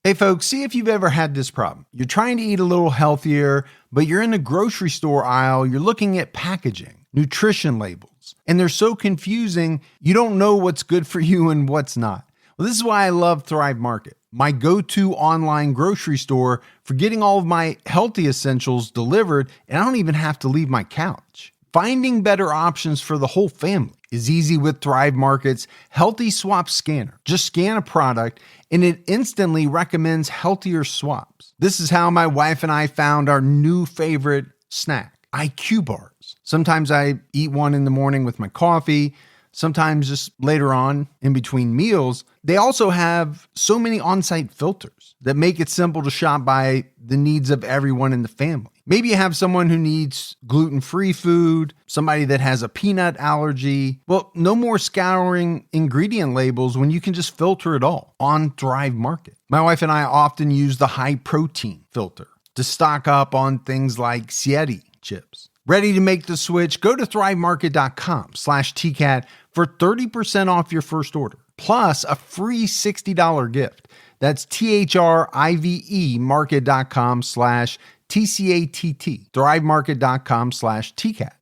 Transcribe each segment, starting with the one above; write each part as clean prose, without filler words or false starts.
Hey folks, see if you've ever had this problem. You're trying to eat a little healthier, but you're in the grocery store aisle, you're looking at packaging, nutrition labels, and they're so confusing, you don't know what's good for you and what's not. Well, this is why I love Thrive Market, my go-to online grocery store for getting all of my healthy essentials delivered, and I don't even have to leave my couch. Finding better options for the whole family is easy with Thrive Market's Healthy Swap Scanner. Just scan a product and it instantly recommends healthier swaps. This is how my wife and I found our new favorite snack, IQ bars. Sometimes I eat one in the morning with my coffee, sometimes just later on in between meals. They also have so many on-site filters that make it simple to shop by the needs of everyone in the family. Maybe you have someone who needs gluten-free food, somebody that has a peanut allergy. Well, no more scouring ingredient labels when you can just filter it all on Thrive Market. My wife and I often use the high protein filter to stock up on things like Sieti chips. Ready to make the switch? Go to thrivemarket.com/TCAT for 30% off your first order, plus a free $60 gift. That's THRIVE market.com/TCATT. thrivemarket.com/TCAT.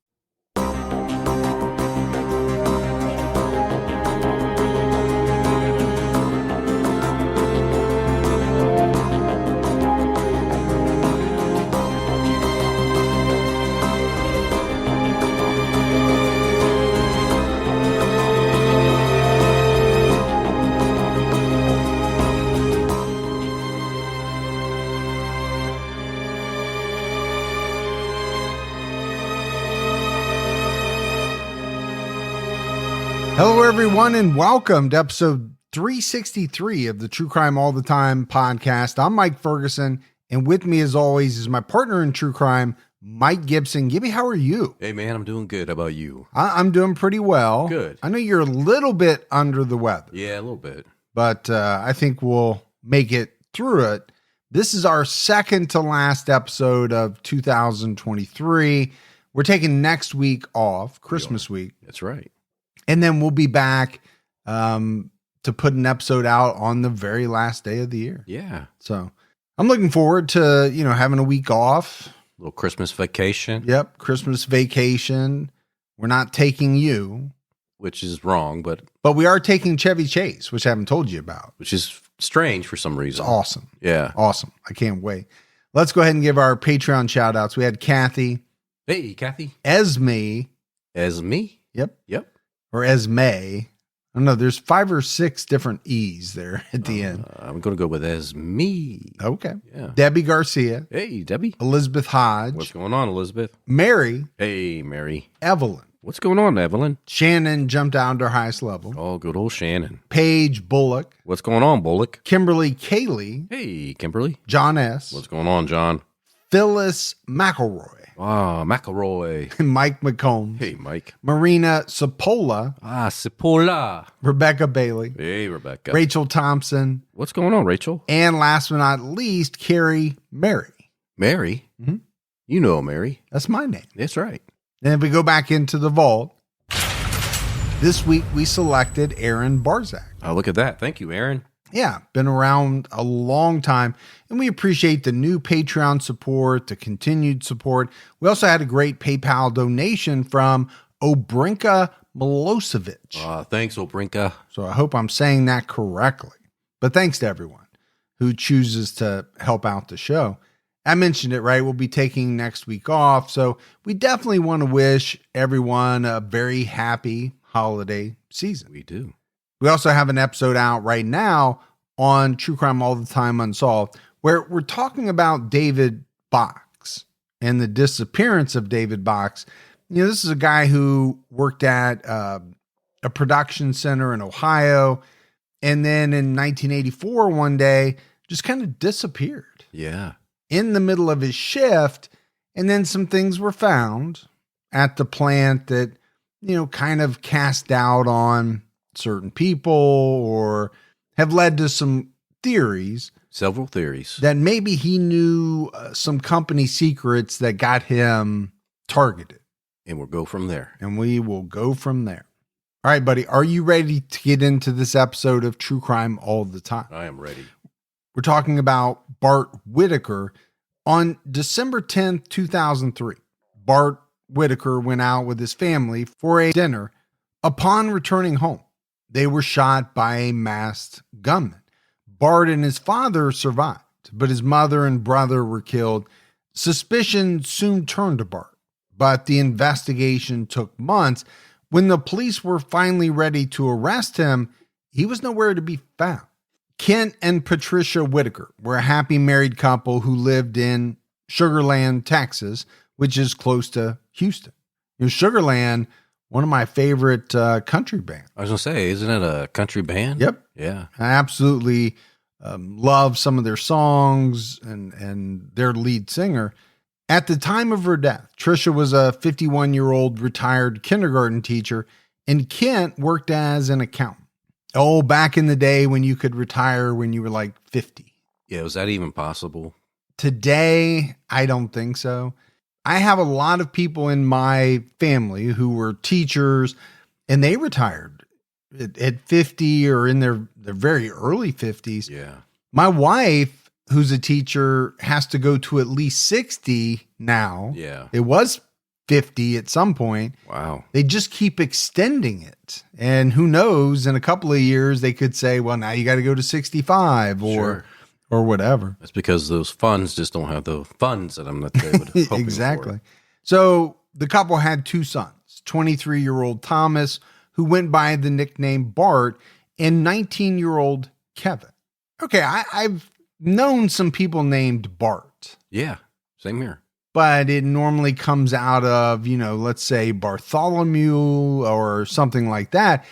Hello, everyone, and welcome to episode 363 of the True Crime All the Time podcast. I'm Mike Ferguson, and with me, as always, is my partner in true crime, Mike Gibson. Gibby, how are you? Hey, man, I'm doing good. How about you? I'm doing pretty well. Good. I know you're a little bit under the weather. Yeah, a little bit. But I think we'll make it through it. This is our second to last episode of 2023. We're taking next week off, Christmas week. That's right. And then we'll be back to put an episode out on the very last day of the year. Yeah. So I'm looking forward to, having a week off. A little Christmas vacation. Yep. Christmas vacation. We're not taking you. Which is wrong, but we are taking Chevy Chase, which I haven't told you about. which is strange for some reason. It's awesome. Yeah. Awesome. I can't wait. Let's go ahead and give our Patreon shout outs. We had Kathy. Hey, Kathy. Esme. Esme? Yep. Yep. Or Esme. I don't know. There's 5 or 6 different E's there at the end. I'm going to go with Esme. Okay. Yeah. Debbie Garcia. Hey, Debbie. Elizabeth Hodge. What's going on, Elizabeth? Mary. Hey, Mary. Evelyn. What's going on, Evelyn? Shannon jumped down to her highest level. Oh, good old Shannon. Paige Bullock. What's going on, Bullock? Kimberly Kaylee. Hey, Kimberly. John S. What's going on, John? Phyllis McElroy. Ah, McElroy. Mike McCombs. Hey, Mike. Marina Sapola. Ah, Cipolla. Rebecca Bailey. Hey, Rebecca. Rachel Thompson. What's going on, Rachel? And last but not least, Carrie Mary. Mary? Mhm. You know Mary. That's my name. That's right. And if we go back into the vault, this week we selected Aaron Barzak. Oh, look at that. Thank you, Aaron. Yeah, been around a long time, and we appreciate the new Patreon support, the continued support. We also had a great PayPal donation from Obrinka Milosevic. Thanks, Obrinka. So I hope I'm saying that correctly. But thanks to everyone who chooses to help out the show. I mentioned it, right? We'll be taking next week off, so we definitely want to wish everyone a very happy holiday season. We do. We also have an episode out right now on True Crime All the Time Unsolved, where we're talking about David Box and the disappearance of David Box. This is a guy who worked at a production center in Ohio, and then in 1984, one day, just kind of disappeared. Yeah. In the middle of his shift, and then some things were found at the plant that, kind of cast doubt on certain people or have led to some theories. Several theories. That maybe he knew some company secrets that got him targeted. And we'll go from there. And we will go from there. All right, buddy. Are you ready to get into this episode of True Crime All the Time? I am ready. We're talking about Bart Whitaker. On December 10th, 2003, Bart Whitaker went out with his family for a dinner. Upon returning home, they were shot by a masked gunman. Bart and his father survived, but his mother and brother were killed. Suspicion soon turned to Bart, but the investigation took months. When the police were finally ready to arrest him, he was nowhere to be found. Kent and Patricia Whitaker were a happy married couple who lived in Sugar Land, Texas, which is close to Houston. Sugar Land, one of my favorite country bands. I was going to say, isn't it a country band? Yep. Yeah. I absolutely love some of their songs and their lead singer. At the time of her death, Trisha was a 51-year-old retired kindergarten teacher, and Kent worked as an accountant. Oh, back in the day when you could retire when you were like 50. Yeah, was that even possible? Today, I don't think so. I have a lot of people in my family who were teachers, and they retired at 50 or in their very early 50s. Yeah. My wife, who's a teacher, has to go to at least 60 now. Yeah. It was 50 at some point. Wow. They just keep extending it. And who knows, in a couple of years, they could say, well, now you got to go to 65 or whatever. That's because those funds just don't have the funds that they would hope Exactly. So the couple had two sons, 23-year-old Thomas, who went by the nickname Bart, and 19-year-old Kevin. Okay, I've known some people named Bart. Yeah, same here. But it normally comes out of, let's say Bartholomew or something like that.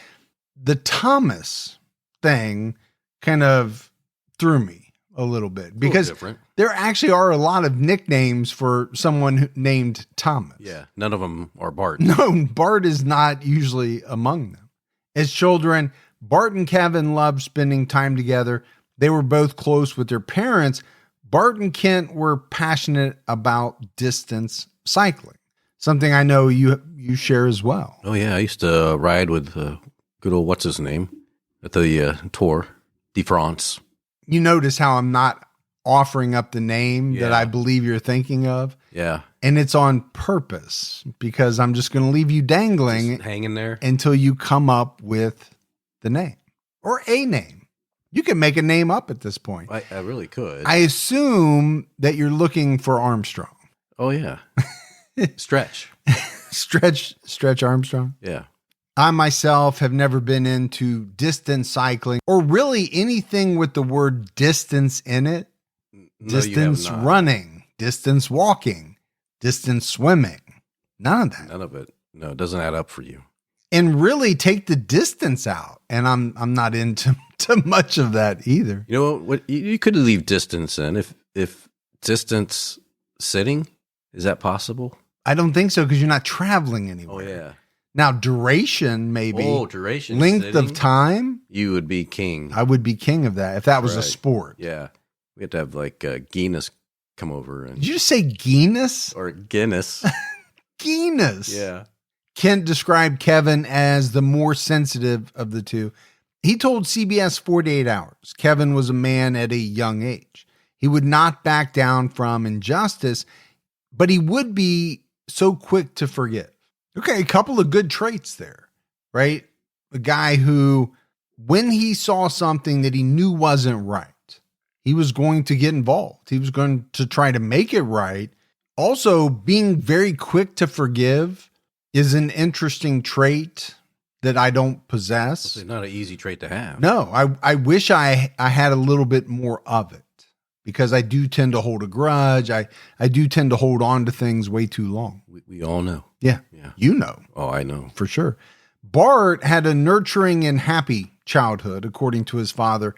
The Thomas thing kind of threw me a little bit because there actually are a lot of nicknames for someone named Thomas. Yeah, none of them are Bart. No, Bart is not usually among them. As children, Bart and Kevin loved spending time together. They were both close with their parents. Bart and Kent were passionate about distance cycling, something I know you share as well. Oh, yeah. I used to ride with good old what's his name at the Tour de France. You notice how I'm not offering up the name that I believe you're thinking of? Yeah. And it's on purpose because I'm just going to leave you dangling, just hanging there until you come up with the name or a name. You can make a name up at this point. I really could. I assume that you're looking for Armstrong. Oh, yeah. Stretch Armstrong. Yeah. I myself have never been into distance cycling or really anything with the word distance in it. No, distance running, distance walking, distance swimming. None of that. None of it. No, it doesn't add up for you. And really take the distance out. And I'm not into much of that either. You know what? You could leave distance in if distance sitting, is that possible? I don't think so because you're not traveling anywhere. Oh yeah. Now duration maybe. Oh, duration. Length sitting, of time. You would be king. I would be king of that if that was a sport. Yeah. We have to have like Guinness come over and. Did you just say Guinness? Or Guinness. Guinness. Yeah. Kent described Kevin as the more sensitive of the two. He told CBS 48 Hours Kevin was a man at a young age. He would not back down from injustice, but he would be so quick to forgive. Okay, a couple of good traits there, right? A guy who, when he saw something that he knew wasn't right, he was going to get involved. He was going to try to make it right. Also, being very quick to forgive is an interesting trait that I don't possess. It's not an easy trait to have. No, I wish I had a little bit more of it because I do tend to hold a grudge. I do tend to hold on to things way too long. We all know. Yeah. You know. Oh, I know. For sure. Bart had a nurturing and happy childhood, according to his father.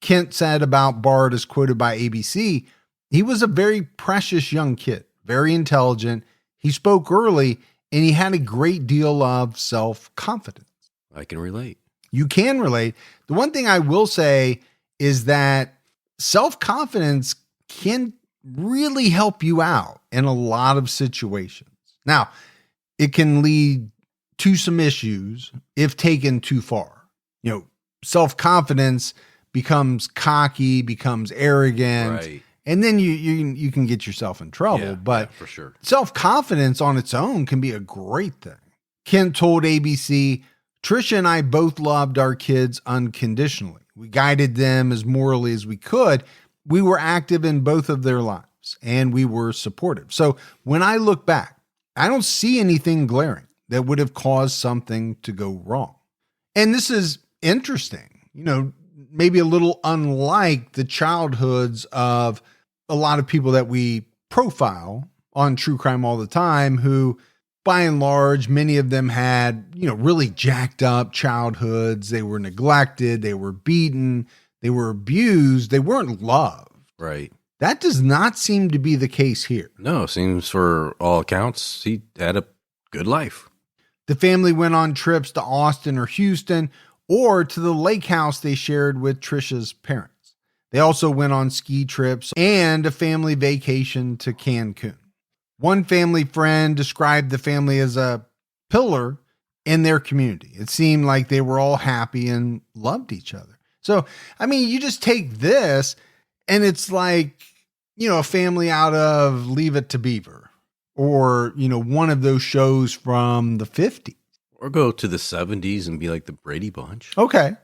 Kent said about Bart, as quoted by ABC, he was a very precious young kid, very intelligent. He spoke early, and he had a great deal of self-confidence. I can relate. You can relate. The one thing I will say is that self-confidence can really help you out in a lot of situations. Now, it can lead to some issues if taken too far. Self-confidence becomes cocky, becomes arrogant. Right. And then you can get yourself in trouble. But for sure. self-confidence on its own can be a great thing. Kent told ABC, Trisha and I both loved our kids unconditionally. We guided them as morally as we could. We were active in both of their lives and we were supportive. So when I look back, I don't see anything glaring that would have caused something to go wrong. And this is interesting, maybe a little unlike the childhoods of a lot of people that we profile on True Crime All the Time, who by and large, many of them had, really jacked up childhoods. They were neglected. They were beaten. They were abused. They weren't loved. Right. That does not seem to be the case here. No, seems for all accounts, he had a good life. The family went on trips to Austin or Houston or to the lake house they shared with Trisha's parents. They also went on ski trips and a family vacation to Cancun. One family friend described the family as a pillar in their community. It seemed like they were all happy and loved each other. So, you just take this and it's like, a family out of Leave It to Beaver or, one of those shows from the 50s. Or go to the 70s and be like the Brady Bunch. Okay.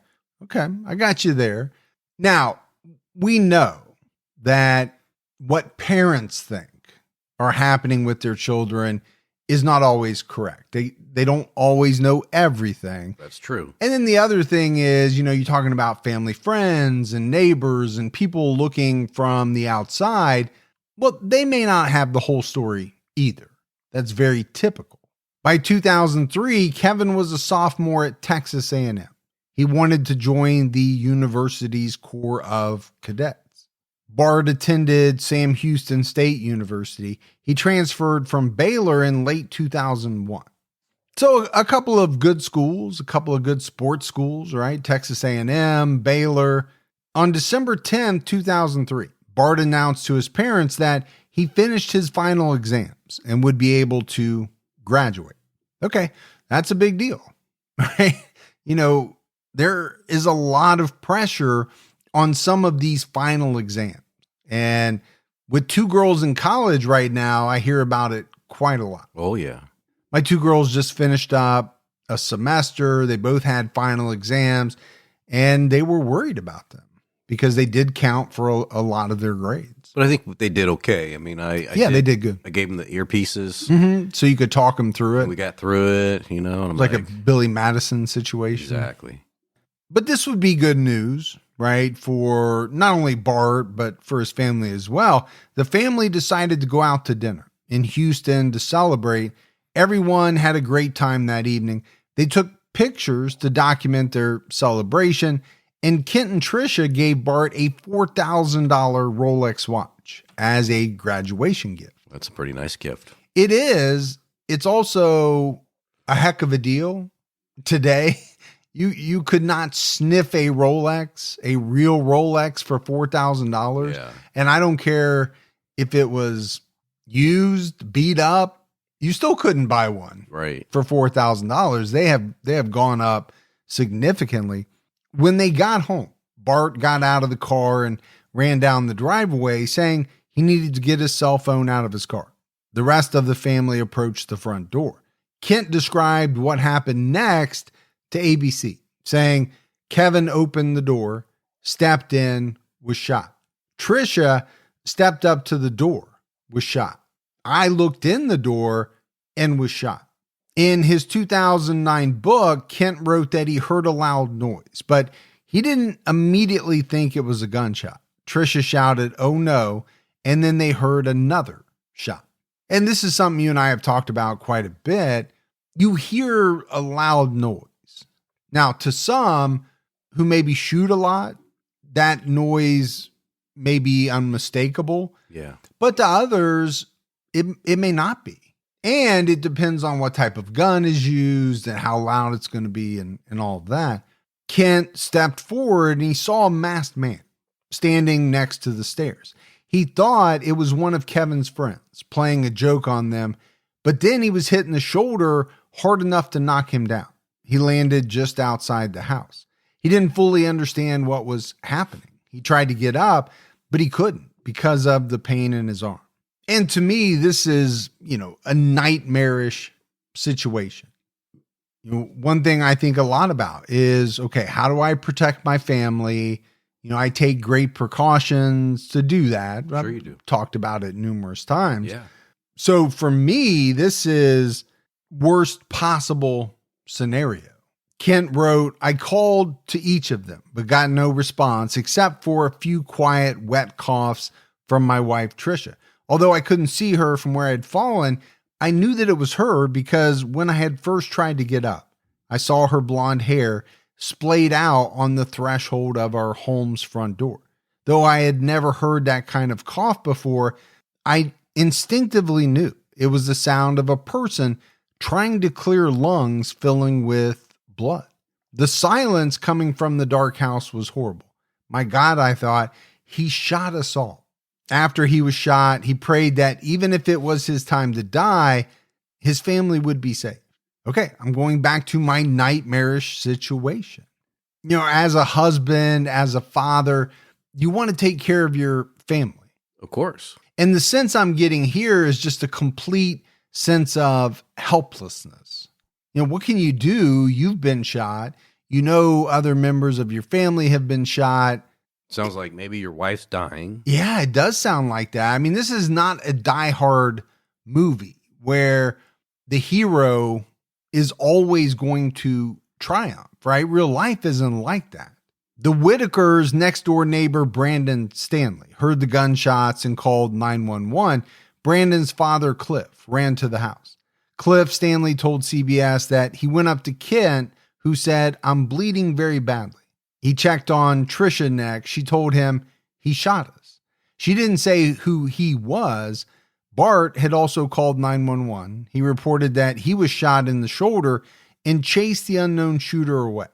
I got you there. Now, we know that what parents think are happening with their children is not always correct. They don't always know everything. That's true. And then the other thing is, you're talking about family friends and neighbors and people looking from the outside. Well, they may not have the whole story either. That's very typical. By 2003, Kevin was a sophomore at Texas A&M. He wanted to join the university's Corps of Cadets. Bart attended Sam Houston State University. He transferred from Baylor in late 2001. So a couple of good schools, a couple of good sports schools, right? Texas A&M, Baylor. On December 10th, 2003, Bart announced to his parents that he finished his final exams and would be able to graduate. Okay, that's a big deal, right? There is a lot of pressure on some of these final exams. And with two girls in college right now, I hear about it quite a lot. Oh, yeah. My two girls just finished up a semester. They both had final exams and they were worried about them because they did count for a lot of their grades. But I think they did okay. They did good. I gave them the earpieces. Mm-hmm. So you could talk them through it. We got through it, and I'm like a Billy Madison situation. Exactly. But this would be good news, right? For not only Bart, but for his family as well. The family decided to go out to dinner in Houston to celebrate. Everyone had a great time that evening. They took pictures to document their celebration. And Kent and Trisha gave Bart a $4,000 Rolex watch as a graduation gift. That's a pretty nice gift. It is. It's also a heck of a deal. Today, you could not sniff a Rolex, a real Rolex for $4,000. Yeah. And I don't care if it was used, beat up, you still couldn't buy one right for $4,000. They have gone up significantly. When they got home, Bart got out of the car and ran down the driveway saying he needed to get his cell phone out of his car. The rest of the family approached the front door. Kent described what happened next to ABC, saying Kevin opened the door, stepped in, was shot. Trisha stepped up to the door, was shot. I looked in the door and was shot. In his 2009 book, Kent wrote that he heard a loud noise, but he didn't immediately think it was a gunshot. Trisha shouted, "Oh no," and then they heard another shot. And this is something you and I have talked about quite a bit. You hear a loud noise. Now, to some who maybe shoot a lot, that noise may be unmistakable. Yeah. But to others, it may not be. And it depends on what type of gun is used and how loud it's going to be and all of that. Kent stepped forward and he saw a masked man standing next to the stairs. He thought it was one of Kevin's friends playing a joke on them, but then he was hit in the shoulder hard enough to knock him down. He landed just outside the house. He didn't fully understand what was happening. He tried to get up, but he couldn't because of the pain in his arm. And to me, this is, a nightmarish situation. One thing I think a lot about is, okay, how do I protect my family? I take great precautions to do that. Sure you do. I've talked about it numerous times. Yeah. So for me, this is worst possible scenario. Kent wrote, I called to each of them, but got no response except for a few quiet, wet coughs from my wife, Trisha. Although I couldn't see her from where I had fallen, I knew that it was her because when I had first tried to get up, I saw her blonde hair splayed out on the threshold of our home's front door. Though I had never heard that kind of cough before, I instinctively knew it was the sound of a person trying to clear lungs filling with blood. The silence coming from the dark house was horrible. My God, I thought, he shot us all. After he was shot, he prayed that even if it was his time to die, his family would be safe. Okay, I'm going back to my nightmarish situation. As a husband, as a father, you want to take care of your family. Of course. And the sense I'm getting here is just a complete sense of helplessness. What can you do? You've been shot. Other members of your family have been shot. Sounds like maybe your wife's dying. Yeah, it does sound like that. I mean, this is not a Die Hard movie where the hero is always going to triumph, right? Real life isn't like that. The Whitakers' next door neighbor, Brandon Stanley, heard the gunshots and called 911. Brandon's father, Cliff, ran to the house. Cliff Stanley told CBS that he went up to Kent, who said, I'm bleeding very badly. He checked on Trisha next. She told him he shot us. She didn't say who he was. Bart had also called 911. He reported that he was shot in the shoulder and chased the unknown shooter away.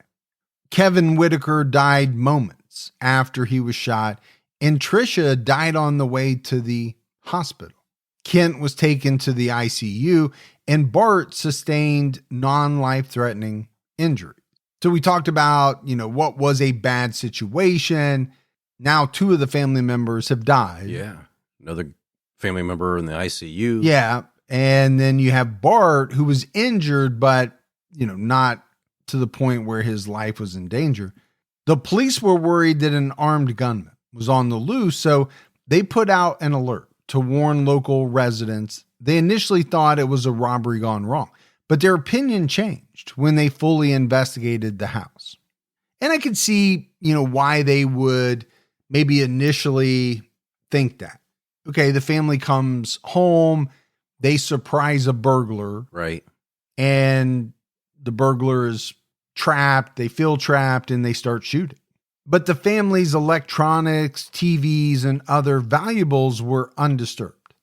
Kevin Whitaker died moments after he was shot, and Trisha died on the way to the hospital. Kent was taken to the ICU, and Bart sustained non-life-threatening injuries. So we talked about, what was a bad situation. Now 2 of the family members have died. Yeah. Another family member in the ICU. Yeah. And then you have Bart, who was injured, but, not to the point where his life was in danger. The police were worried that an armed gunman was on the loose, so they put out an alert to warn local residents. They initially thought it was a robbery gone wrong, but their opinion changed when they fully investigated the house. And I could see, why they would maybe initially think that. Okay, the family comes home, they surprise a burglar. Right. And the burglar is trapped, they feel trapped, and they start shooting. But the family's electronics, TVs, and other valuables were undisturbed.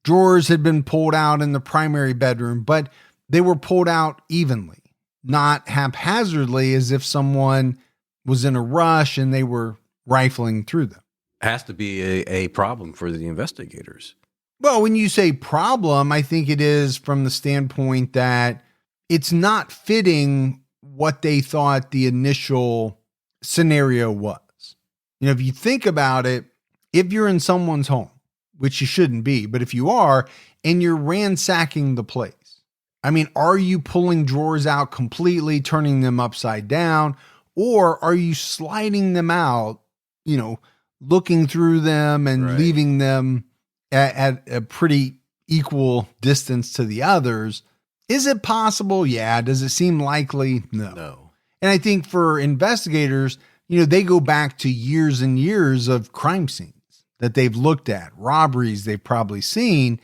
Drawers had been pulled out in the primary bedroom, but they were pulled out evenly, not haphazardly as if someone was in a rush and they were rifling through them. Has to be a problem for the investigators. Well, when you say problem, I think it is from the standpoint that it's not fitting what they thought the initial scenario was. If you think about it, if you're in someone's home, which you shouldn't be, but if you are, and you're ransacking the place, are you pulling drawers out completely, turning them upside down, or are you sliding them out, looking through them and leaving them at a pretty equal distance to the others? Is it possible? Yeah. Does it seem likely? No. And I think for investigators, they go back to years and years of crime scenes that they've looked at, robberies they've probably seen,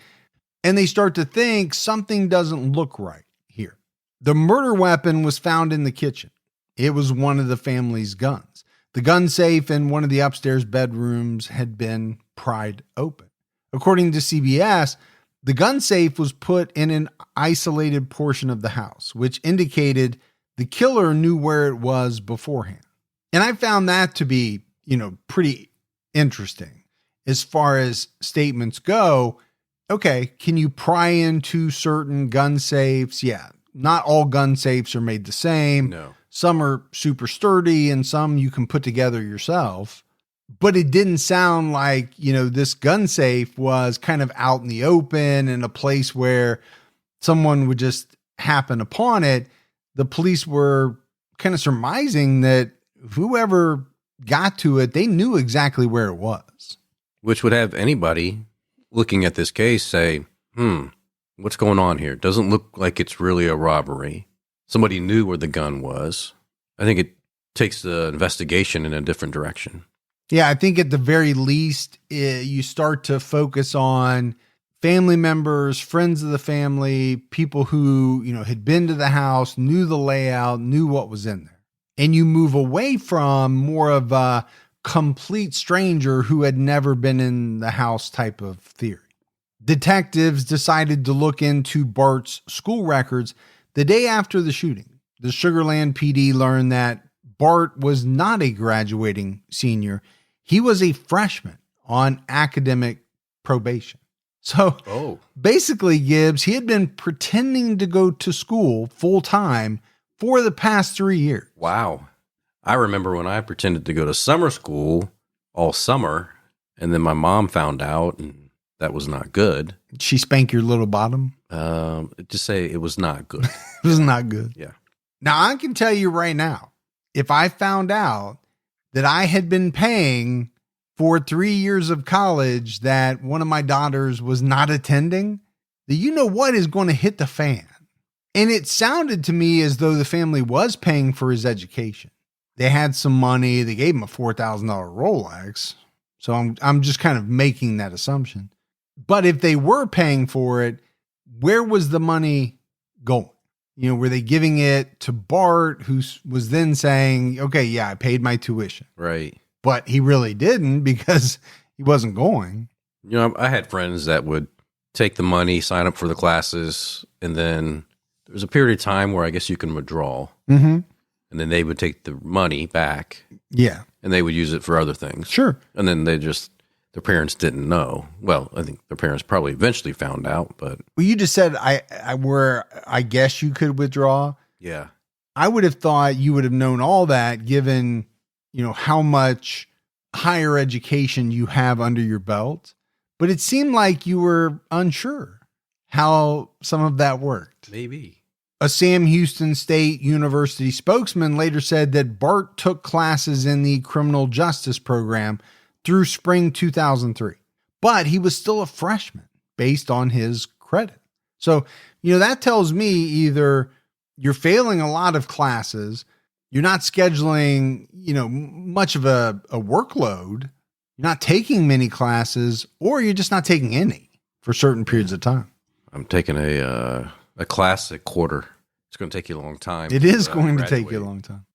and they start to think something doesn't look right here. The murder weapon was found in the kitchen. It was one of the family's guns. The gun safe in one of the upstairs bedrooms had been pried open. According to CBS, the gun safe was put in an isolated portion of the house, which indicated the killer knew where it was beforehand. And I found that to be, pretty interesting as far as statements go. Okay, can you pry into certain gun safes? Yeah, not all gun safes are made the same. No. Some are super sturdy and some you can put together yourself. But it didn't sound like, this gun safe was kind of out in the open in a place where someone would just happen upon it. The police were kind of surmising that whoever got to it, they knew exactly where it was. Which would have anybody looking at this case say, what's going on here? Doesn't look like it's really a robbery. Somebody knew where the gun was. I think it takes the investigation in a different direction. Yeah, I think at the very least, you start to focus on family members, friends of the family, people who, had been to the house, knew the layout, knew what was in there. And you move away from more of a complete stranger who had never been in the house type of theory. Detectives decided to look into Bart's school records the day after the shooting. The Sugar Land PD learned that Bart was not a graduating senior. He was a freshman on academic probation. So basically, Gibbs, he had been pretending to go to school full time for the past 3 years. Wow. I remember when I pretended to go to summer school all summer, and then my mom found out, and that was not good. Did she spank your little bottom? Just say it was not good. It was not good. Yeah. Now, I can tell you right now, if I found out that I had been paying for 3 years of college that one of my daughters was not attending, then you know what is going to hit the fan. And it sounded to me as though the family was paying for his education. They had some money. They gave him a $4,000 Rolex. So I'm just kind of making that assumption. But if they were paying for it, where was the money going? Were they giving it to Bart, who was then saying, okay, yeah, I paid my tuition. Right. But he really didn't because he wasn't going. I had friends that would take the money, sign up for the classes, and then there was a period of time where I guess you can withdraw. Mm-hmm. And then they would take the money back. Yeah. And they would use it for other things. Sure. And then their parents didn't know. Well, I think their parents probably eventually found out, but. Well, you just said I guess you could withdraw. Yeah. I would have thought you would have known all that given, how much higher education you have under your belt. But it seemed like you were unsure how some of that worked. Maybe. A Sam Houston State University spokesman later said that Bart took classes in the criminal justice program through spring 2003, but he was still a freshman based on his credit. So, that tells me either you're failing a lot of classes, you're not scheduling, much of a workload, you're not taking many classes, or you're just not taking any for certain periods of time. I'm taking a class a quarter. It's going to take you a long time. It is going to take you a long time.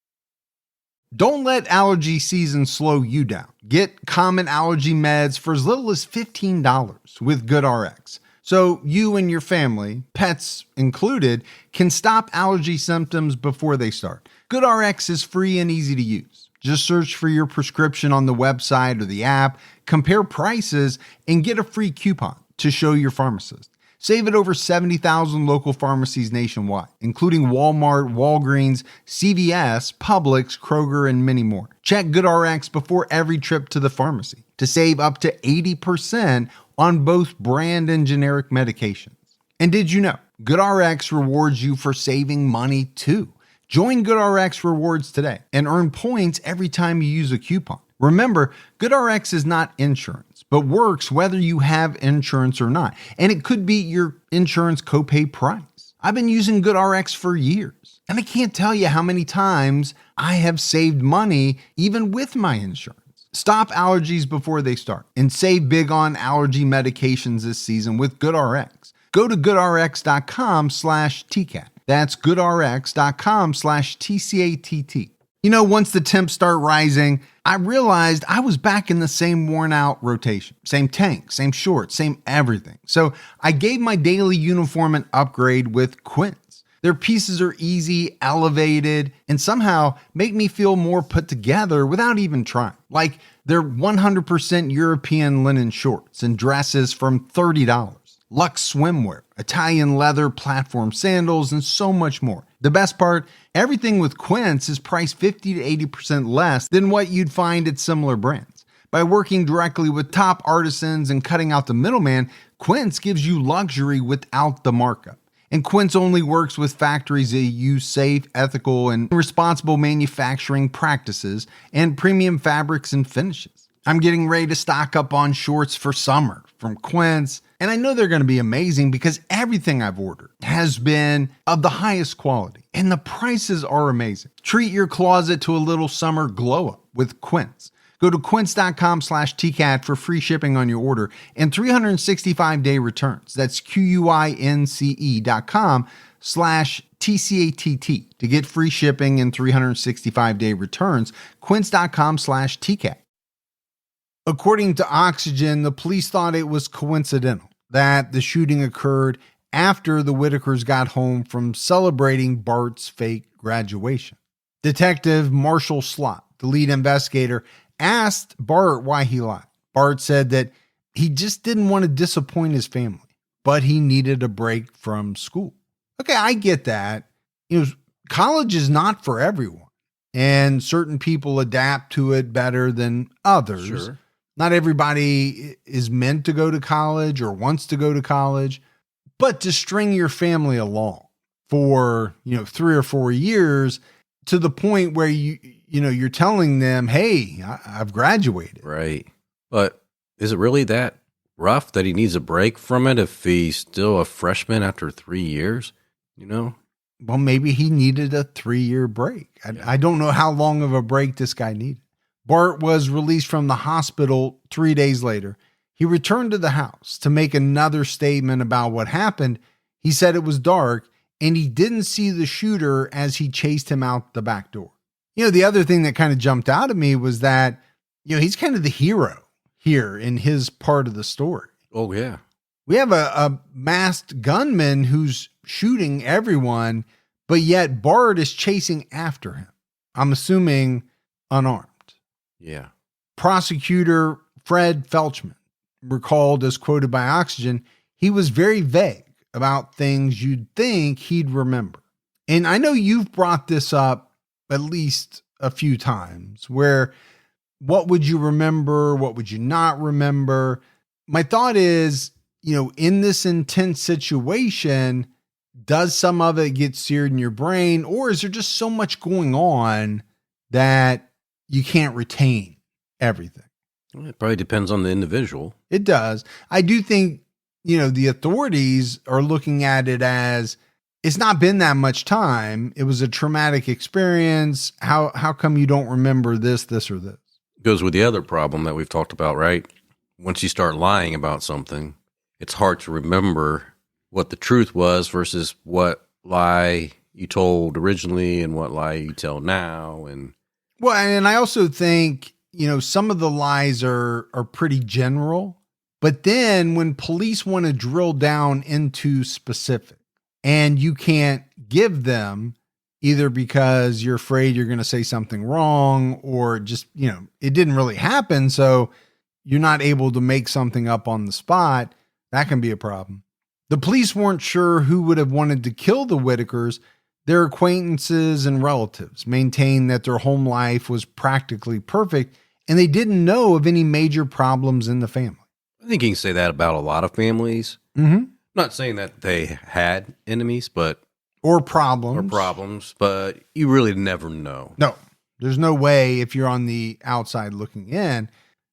Don't let allergy season slow you down. Get common allergy meds for as little as $15 with GoodRx. So you and your family, pets included, can stop allergy symptoms before they start. GoodRx is free and easy to use. Just search for your prescription on the website or the app, compare prices, and get a free coupon to show your pharmacist. Save at over 70,000 local pharmacies nationwide, including Walmart, Walgreens, CVS, Publix, Kroger, and many more. Check GoodRx before every trip to the pharmacy to save up to 80% on both brand and generic medications. And did you know GoodRx rewards you for saving money too? Join GoodRx Rewards today and earn points every time you use a coupon. Remember, GoodRx is not insurance, but works whether you have insurance or not. And it could be your insurance copay price. I've been using GoodRx for years, and I can't tell you how many times I have saved money even with my insurance. Stop allergies before they start and save big on allergy medications this season with GoodRx. Go to goodrx.com/TCAT. That's goodrx.com/TCATT. Once the temps start rising, I realized I was back in the same worn out rotation. Same tank, same shorts, same everything. So I gave my daily uniform an upgrade with Quince. Their pieces are easy, elevated, and somehow make me feel more put together without even trying. Like they're 100% European linen shorts and dresses from $30. Luxe swimwear, Italian leather platform sandals, and so much more. The best part, everything with Quince is priced 50 to 80% less than what you'd find at similar brands. By working directly with top artisans and cutting out the middleman, Quince gives you luxury without the markup. And Quince only works with factories that use safe, ethical, and responsible manufacturing practices and premium fabrics and finishes. I'm getting ready to stock up on shorts for summer from Quince, and I know they're going to be amazing because everything I've ordered has been of the highest quality, and the prices are amazing. Treat your closet to a little summer glow up with Quince. Go to quince.com/TCAT for free shipping on your order and 365-day returns. That's QUINCE.com/TCATT to get free shipping and 365-day returns. Quince.com/TCAT. According to Oxygen, the police thought it was coincidental that the shooting occurred after the Whitakers got home from celebrating Bart's fake graduation. Detective Marshall Slott, the lead investigator, asked Bart why he lied. Bart said that he just didn't want to disappoint his family, but he needed a break from school. Okay, I get that. College is not for everyone, and certain people adapt to it better than others. Sure. Not everybody is meant to go to college or wants to go to college, but to string your family along for, 3 or 4 years to the point where you're telling them, hey, I've graduated. Right. But is it really that rough that he needs a break from it if he's still a freshman after 3 years? Well, maybe he needed a 3-year break. I don't know how long of a break this guy needed. Bart was released from the hospital 3 days later. He returned to the house to make another statement about what happened. He said it was dark and he didn't see the shooter as he chased him out the back door. The other thing that kind of jumped out at me was that, he's kind of the hero here in his part of the story. Oh, yeah. We have a masked gunman who's shooting everyone, but yet Bart is chasing after him. I'm assuming unarmed. Yeah. Prosecutor Fred Felchman recalled, as quoted by Oxygen, he was very vague about things you'd think he'd remember. And I know you've brought this up at least a few times, where what would you remember? What would you not remember? My thought is, in this intense situation, does some of it get seared in your brain, or is there just so much going on that you can't retain everything? Well, it probably depends on the individual. It does. I do think, the authorities are looking at it as it's not been that much time. It was a traumatic experience. How come you don't remember this, or this? Goes with the other problem that we've talked about, right? Once you start lying about something, it's hard to remember what the truth was versus what lie you told originally and what lie you tell now. And I also think, some of the lies are pretty general, but then when police want to drill down into specific and you can't give them, either because you're afraid you're going to say something wrong or just, it didn't really happen, so you're not able to make something up on the spot, that can be a problem. The police weren't sure who would have wanted to kill the Whitakers. Their acquaintances and relatives maintained that their home life was practically perfect, and they didn't know of any major problems in the family. I think you can say that about a lot of families. Mm-hmm. Not saying that they had enemies, or problems, but you really never know. No, there's no way if you're on the outside looking in.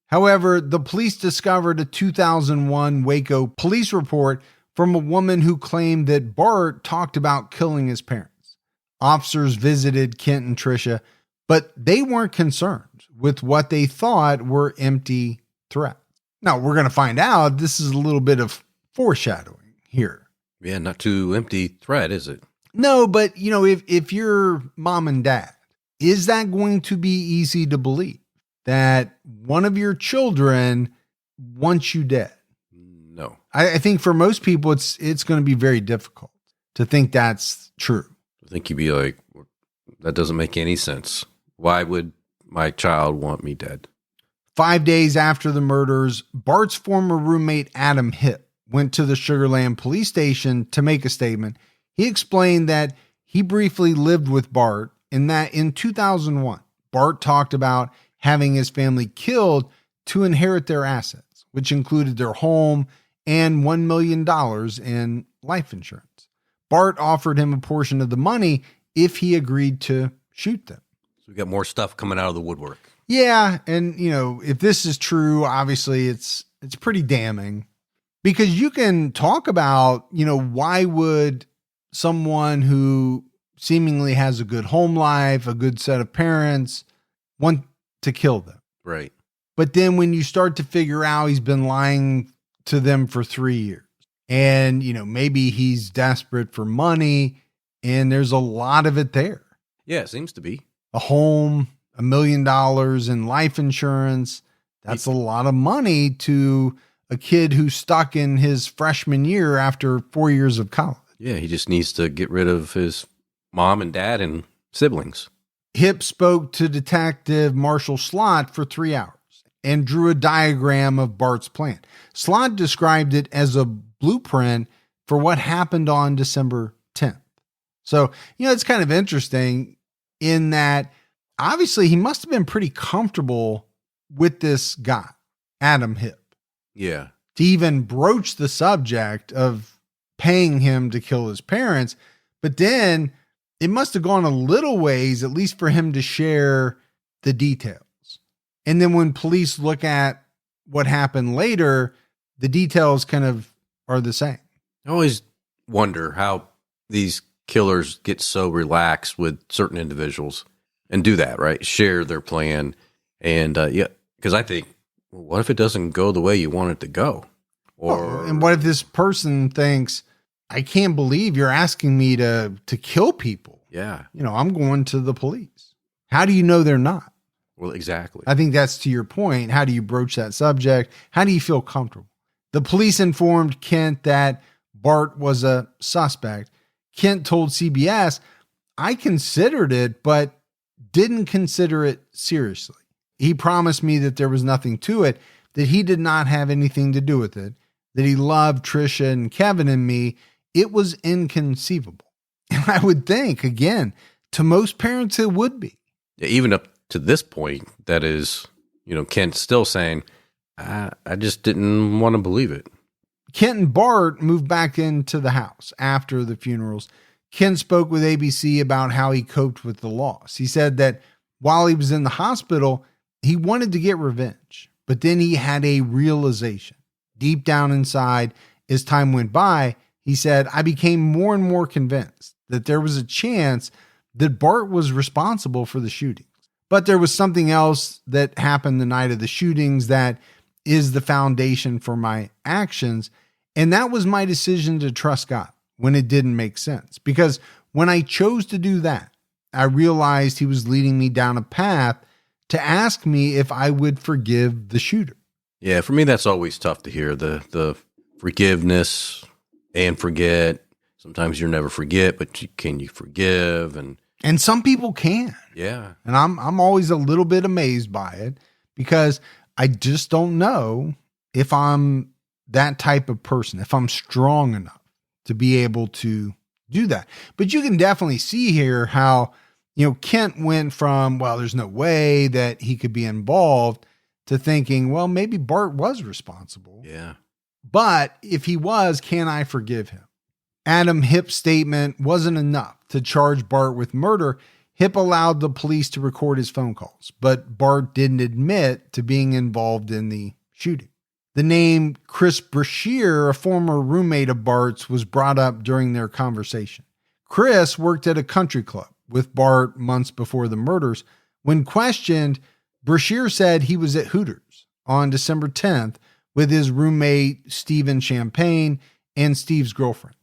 However, the police discovered a 2001 Waco police report from a woman who claimed that Bart talked about killing his parents. Officers visited Kent and Tricia, but they weren't concerned with what they thought were empty threats. Now, we're going to find out this is a little bit of foreshadowing here. Yeah, not too empty threat, is it? No, but if you're mom and dad, is that going to be easy to believe that one of your children wants you dead? No. I think for most people, it's going to be very difficult to think that's true. I think you'd be like, that doesn't make any sense. Why would my child want me dead? 5 days after the murders, Bart's former roommate, Adam Hipp, went to the Sugar Land police station to make a statement. He explained that he briefly lived with Bart, and that in 2001, Bart talked about having his family killed to inherit their assets, which included their home and $1 million in life insurance. Bart offered him a portion of the money if he agreed to shoot them. So we got more stuff coming out of the woodwork. Yeah, and if this is true, obviously it's pretty damning, because you can talk about, why would someone who seemingly has a good home life, a good set of parents, want to kill them. Right. But then when you start to figure out he's been lying to them for 3 years, and, maybe he's desperate for money, and there's a lot of it there. Yeah, it seems to be. A home, $1 million in life insurance. That's a lot of money to a kid who's stuck in his freshman year after 4 years of college. Yeah, he just needs to get rid of his mom and dad and siblings. Hip spoke to Detective Marshall Slott for 3 hours and drew a diagram of Bart's plan. Slott described it as a blueprint for what happened on December 10th. So, it's kind of interesting in that obviously he must have been pretty comfortable with this guy, Adam Hip. Yeah. To even broach the subject of paying him to kill his parents. But then it must have gone a little ways, at least for him to share the details. And then when police look at what happened later, the details kind of are the same. I always wonder how these killers get so relaxed with certain individuals and do that, right? Share their plan. And because I think, well, what if it doesn't go the way you want it to go? And what if this person thinks, I can't believe you're asking me to kill people. Yeah. I'm going to the police. How do you know they're not? Well, exactly. I think that's to your point. How do you broach that subject? How do you feel comfortable? The police informed Kent that Bart was a suspect. Kent told CBS, I considered it, but didn't consider it seriously. He promised me that there was nothing to it, that he did not have anything to do with it, that he loved Trisha and Kevin and me. It was inconceivable. And I would think, again, to most parents, it would be. Yeah, even up to this point, that is, Kent still saying, I just didn't want to believe it. Kent and Bart moved back into the house after the funerals. Kent spoke with ABC about how he coped with the loss. He said that while he was in the hospital, he wanted to get revenge, but then he had a realization. Deep down inside, as time went by, he said, I became more and more convinced that there was a chance that Bart was responsible for the shootings. But there was something else that happened the night of the shootings that is the foundation for my actions. And that was my decision to trust God when it didn't make sense. Because when I chose to do that, I realized he was leading me down a path to ask me if I would forgive the shooter. Yeah, for me, that's always tough to hear, the forgiveness and forget. Sometimes you'll never forget, but can you forgive? And some people can. Yeah. And I'm always a little bit amazed by it, because I just don't know if I'm that type of person, if I'm strong enough to be able to do that. But you can definitely see here how, Kent went from, well, there's no way that he could be involved, to thinking, well, maybe Bart was responsible. Yeah. But if he was, can I forgive him? Adam Hip's statement wasn't enough to charge Bart with murder. Hip allowed the police to record his phone calls, but Bart didn't admit to being involved in the shooting. The name Chris Brashear, a former roommate of Bart's, was brought up during their conversation. Chris worked at a country club with Bart months before the murders. When questioned, Brashear said he was at Hooters on December 10th with his roommate, Stephen Champagne, and Steve's girlfriend.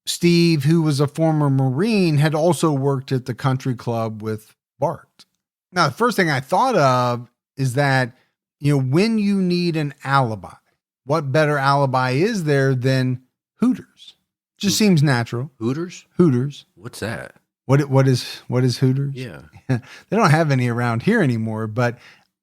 Steve, who was a former Marine, had also worked at the country club with Bart. Now, the first thing I thought of is that, when you need an alibi, what better alibi is there than Hooters? Just seems natural. Hooters? Hooters. What's that? What is Hooters? Yeah. They don't have any around here anymore, but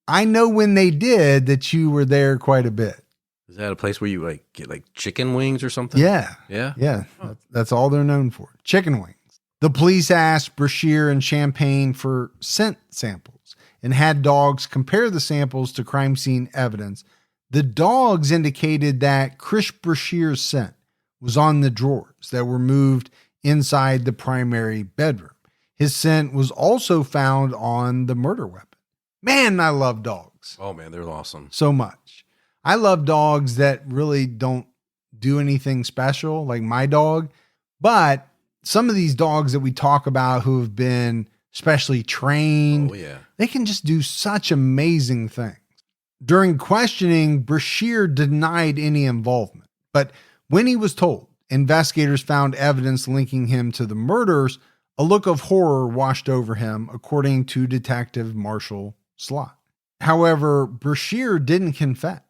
I know when they did that you were there quite a bit. Is that a place where you get chicken wings or something? Yeah. Yeah. Yeah. That's all they're known for. Chicken wings. The police asked Brashear and Champagne for scent samples and had dogs compare the samples to crime scene evidence. The dogs indicated that Chris Brashear's scent was on the drawers that were moved inside the primary bedroom. His scent was also found on the murder weapon. Man, I love dogs. Oh man, they're awesome. So much. I love dogs that really don't do anything special, like my dog. But some of these dogs that we talk about who have been specially trained, they can just do such amazing things. During questioning, Brashear denied any involvement. But when he was told investigators found evidence linking him to the murders, a look of horror washed over him, according to Detective Marshall Slott. However, Brashear didn't confess.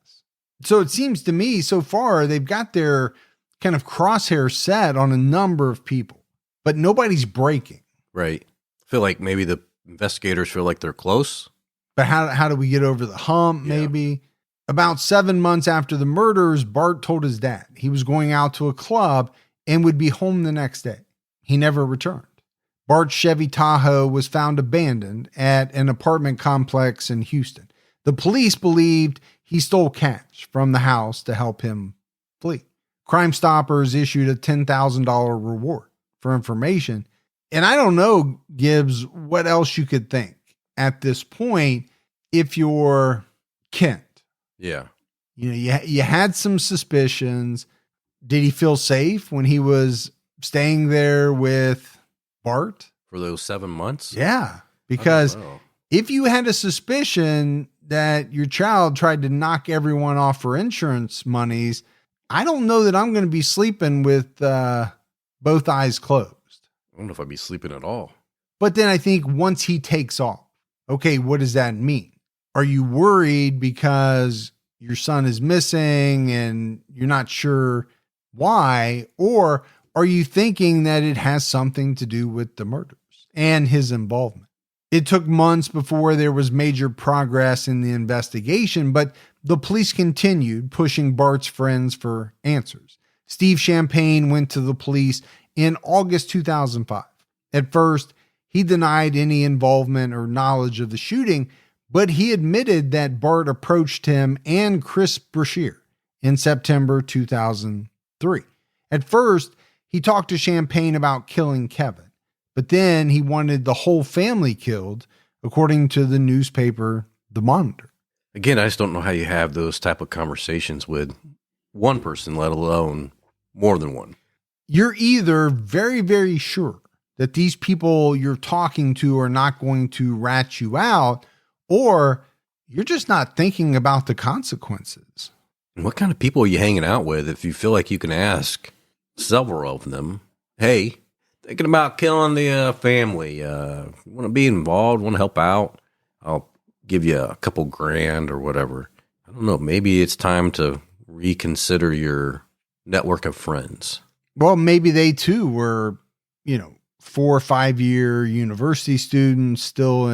So it seems to me so far they've got their kind of crosshair set on a number of people, but nobody's breaking. Right. I feel like maybe the investigators feel like they're close. But how do we get over the hump, maybe? About 7 months after the murders, Bart told his dad he was going out to a club and would be home the next day. He never returned. Bart's Chevy Tahoe was found abandoned at an apartment complex in Houston. The police believed he stole cash from the house to help him flee. Crime Stoppers issued a $10,000 reward for information. And I don't know, Gibbs, what else you could think at this point if you're Kent. Yeah. You know, you had some suspicions. Did he feel safe when he was staying there with Bart? For those 7 months? Yeah. Because if you had a suspicion that your child tried to knock everyone off for insurance monies, I don't know that I'm going to be sleeping with both eyes closed. I don't know if I'd be sleeping at all. But then I think once he takes off, okay, what does that mean? Are you worried because your son is missing and you're not sure why? Or are you thinking that it has something to do with the murders and his involvement? It took months before there was major progress in the investigation, but the police continued pushing Bart's friends for answers. Steve Champagne went to the police in August 2005. At first, he denied any involvement or knowledge of the shooting, but he admitted that Bart approached him and Chris Brashear in September 2003. At first, he talked to Champagne about killing Kevin, but then he wanted the whole family killed, according to the newspaper The Monitor. Again, I just don't know how you have those type of conversations with one person, let alone more than one. You're either very, very sure that these people you're talking to are not going to rat you out, or you're just not thinking about the consequences. And what kind of people are you hanging out with if you feel like you can ask several of them, hey, thinking about killing the family, want to be involved, want to help out, I'll give you a couple grand or whatever. I don't know, maybe it's time to reconsider your network of friends. Well, maybe they too were, 4 or 5 year university students, still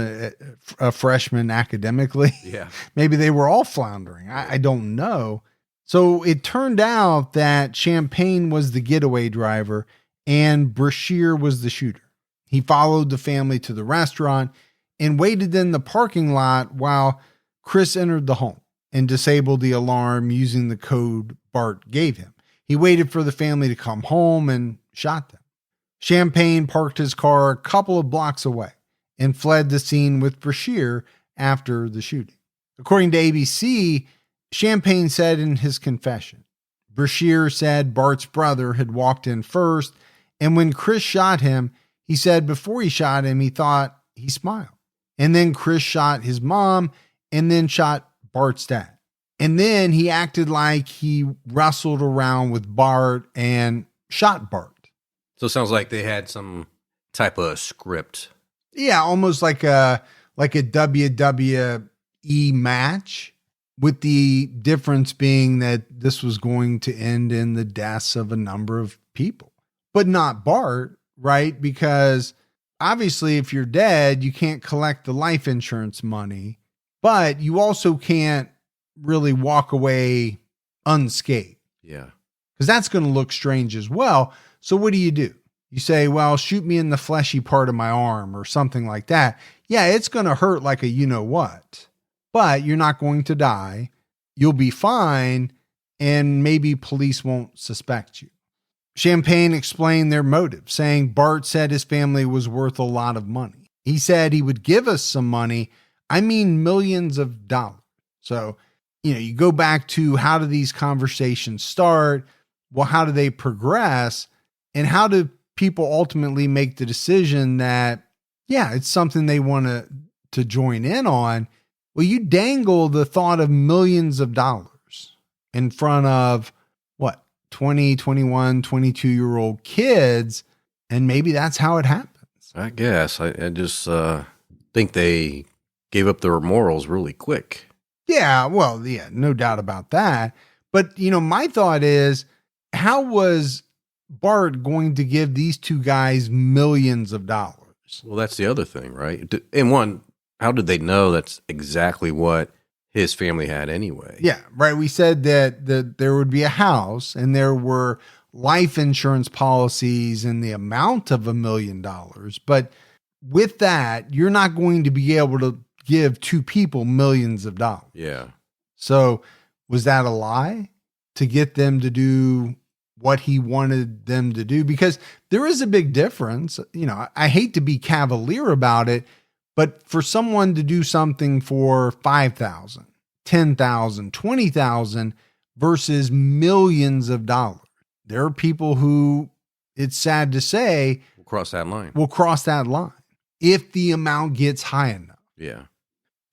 a freshman academically. Yeah. Maybe they were all floundering. I don't know. So it turned out that Champagne was the getaway driver and Brashear was the shooter. He followed the family to the restaurant and waited in the parking lot while Chris entered the home and disabled the alarm using the code Bart gave him. He waited for the family to come home and shot them. Champagne parked his car a couple of blocks away and fled the scene with Brashear after the shooting. According to ABC, Champagne said in his confession, Brashear said Bart's brother had walked in first, and when Chris shot him, he said before he shot him, he thought he smiled. And then Chris shot his mom and then shot Bart's dad. And then he acted like he wrestled around with Bart and shot Bart. So it sounds like they had some type of script. Yeah, almost like a WWE match, with the difference being that this was going to end in the deaths of a number of people, but not Bart, right? Because obviously if you're dead, you can't collect the life insurance money, but you also can't really walk away unscathed. Yeah. Because that's going to look strange as well. So what do? You say, well, shoot me in the fleshy part of my arm or something like that. Yeah, it's going to hurt like a you know what, but you're not going to die. You'll be fine, and maybe police won't suspect you. Champagne explained their motive, saying Bart said his family was worth a lot of money. He said he would give us some money. I mean, millions of dollars. So, you go back to how do these conversations start? Well, how do they progress? And how do people ultimately make the decision that, yeah, it's something they want to join in on? Well, you dangle the thought of millions of dollars in front of 20, 21, 22-year-old kids, and maybe that's how it happens. I guess. I just think they gave up their morals really quick. Yeah, well, yeah, no doubt about that. But, my thought is, how was Bart going to give these two guys millions of dollars? Well, that's the other thing, right? And one, how did they know that's exactly what his family had anyway? Yeah, right. We said that there would be a house and there were life insurance policies and the amount of $1 million. But with that, you're not going to be able to give two people millions of dollars. Yeah. So was that a lie to get them to do what he wanted them to do? Because there is a big difference. I hate to be cavalier about it, but for someone to do something for $5,000, $10,000, $20,000 versus millions of dollars, there are people who, it's sad to say, We'll cross that line if the amount gets high enough. Yeah.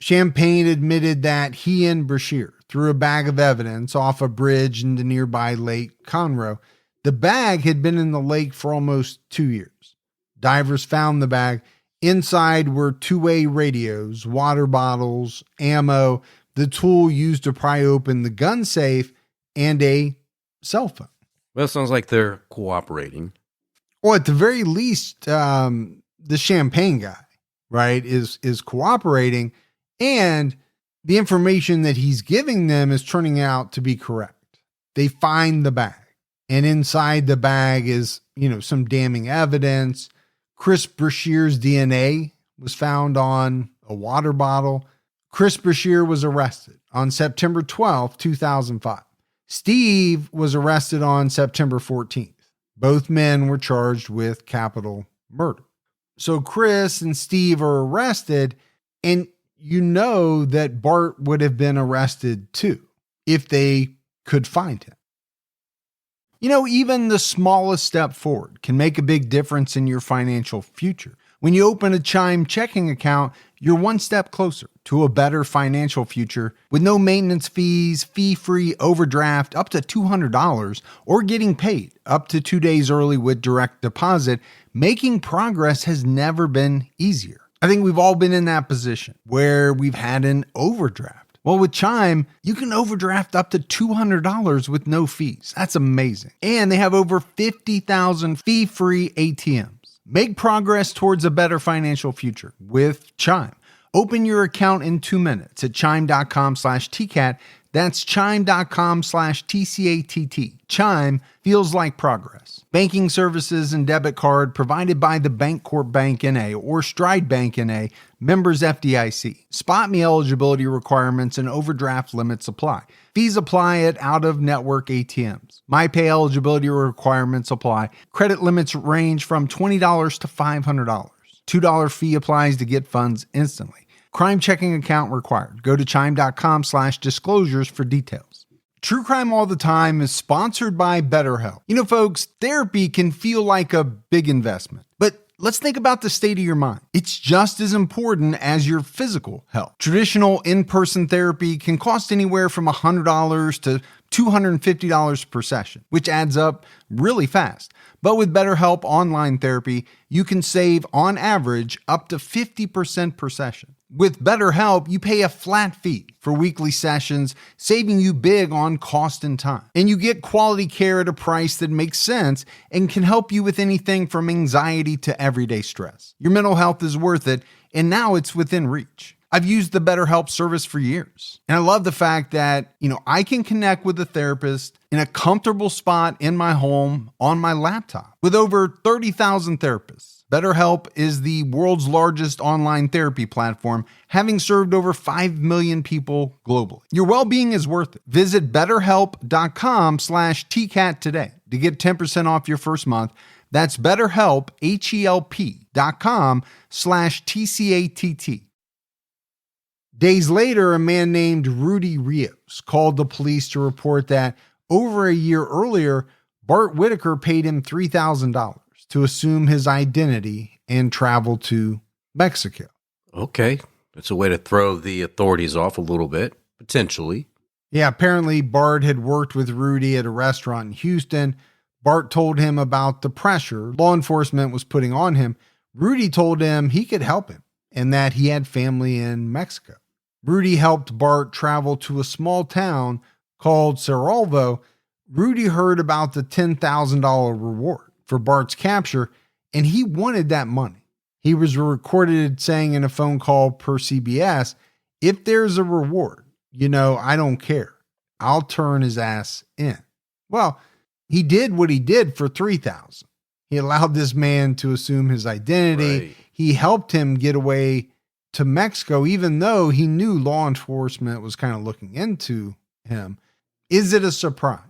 Champagne admitted that he and Brashear threw a bag of evidence off a bridge in the nearby Lake Conroe. The bag had been in the lake for almost 2 years. Divers found the bag. Inside were two-way radios, water bottles, ammo, the tool used to pry open the gun safe, and a cell phone. Well, it sounds like they're cooperating. Or at the very least, the Champagne guy, right, is cooperating, and the information that he's giving them is turning out to be correct. They find the bag, and inside the bag is, some damning evidence. Chris Brashear's DNA was found on a water bottle. Chris Brashear was arrested on September 12th, 2005. Steve was arrested on September 14th. Both men were charged with capital murder. So Chris and Steve are arrested, and that Bart would have been arrested too if they could find him. Even the smallest step forward can make a big difference in your financial future. When you open a Chime checking account, you're one step closer to a better financial future with no maintenance fees, fee-free overdraft up to $200, or getting paid up to 2 days early with direct deposit. Making progress has never been easier. I think we've all been in that position where we've had an overdraft. Well, with Chime, you can overdraft up to $200 with no fees. That's amazing. And they have over 50,000 fee-free ATMs. Make progress towards a better financial future with Chime. Open your account in 2 minutes at chime.com/TCAT. That's chime.com/TCATT. Chime feels like progress. Banking services and debit card provided by the Bancorp Bank N.A. or Stride Bank N.A., members FDIC. Spot me eligibility requirements and overdraft limits apply. Fees apply at out-of-network ATMs. MyPay eligibility requirements apply. Credit limits range from $20 to $500. $2 fee applies to get funds instantly. Crime checking account required. Go to chime.com/disclosures for details. True Crime All the Time is sponsored by BetterHelp. Folks, therapy can feel like a big investment, but let's think about the state of your mind. It's just as important as your physical health. Traditional in-person therapy can cost anywhere from $100 to $250 per session, which adds up really fast. But with BetterHelp Online Therapy, you can save, on average, up to 50% per session. With BetterHelp, you pay a flat fee for weekly sessions, saving you big on cost and time. And you get quality care at a price that makes sense and can help you with anything from anxiety to everyday stress. Your mental health is worth it, and now it's within reach. I've used the BetterHelp service for years. And I love the fact that, I can connect with a therapist in a comfortable spot in my home on my laptop. With over 30,000 therapists, BetterHelp is the world's largest online therapy platform, having served over 5 million people globally. Your well-being is worth it. Visit betterhelp.com/TCAT today to get 10% off your first month. That's BetterHelp, HELP.com/TCATT. Days later, a man named Rudy Rios called the police to report that over a year earlier, Bart Whitaker paid him $3,000 to assume his identity and travel to Mexico. Okay. It's a way to throw the authorities off a little bit, potentially. Yeah, apparently Bart had worked with Rudy at a restaurant in Houston. Bart told him about the pressure law enforcement was putting on him. Rudy told him he could help him and that he had family in Mexico. Rudy helped Bart travel to a small town called Cerralvo. Rudy heard about the $10,000 reward for Bart's capture, and he wanted that money. He was recorded saying in a phone call per CBS, "If there's a reward, I don't care. I'll turn his ass in." Well, he did what he did for $3,000. He allowed this man to assume his identity. Right. He helped him get away to Mexico, even though he knew law enforcement was kind of looking into him. Is it a surprise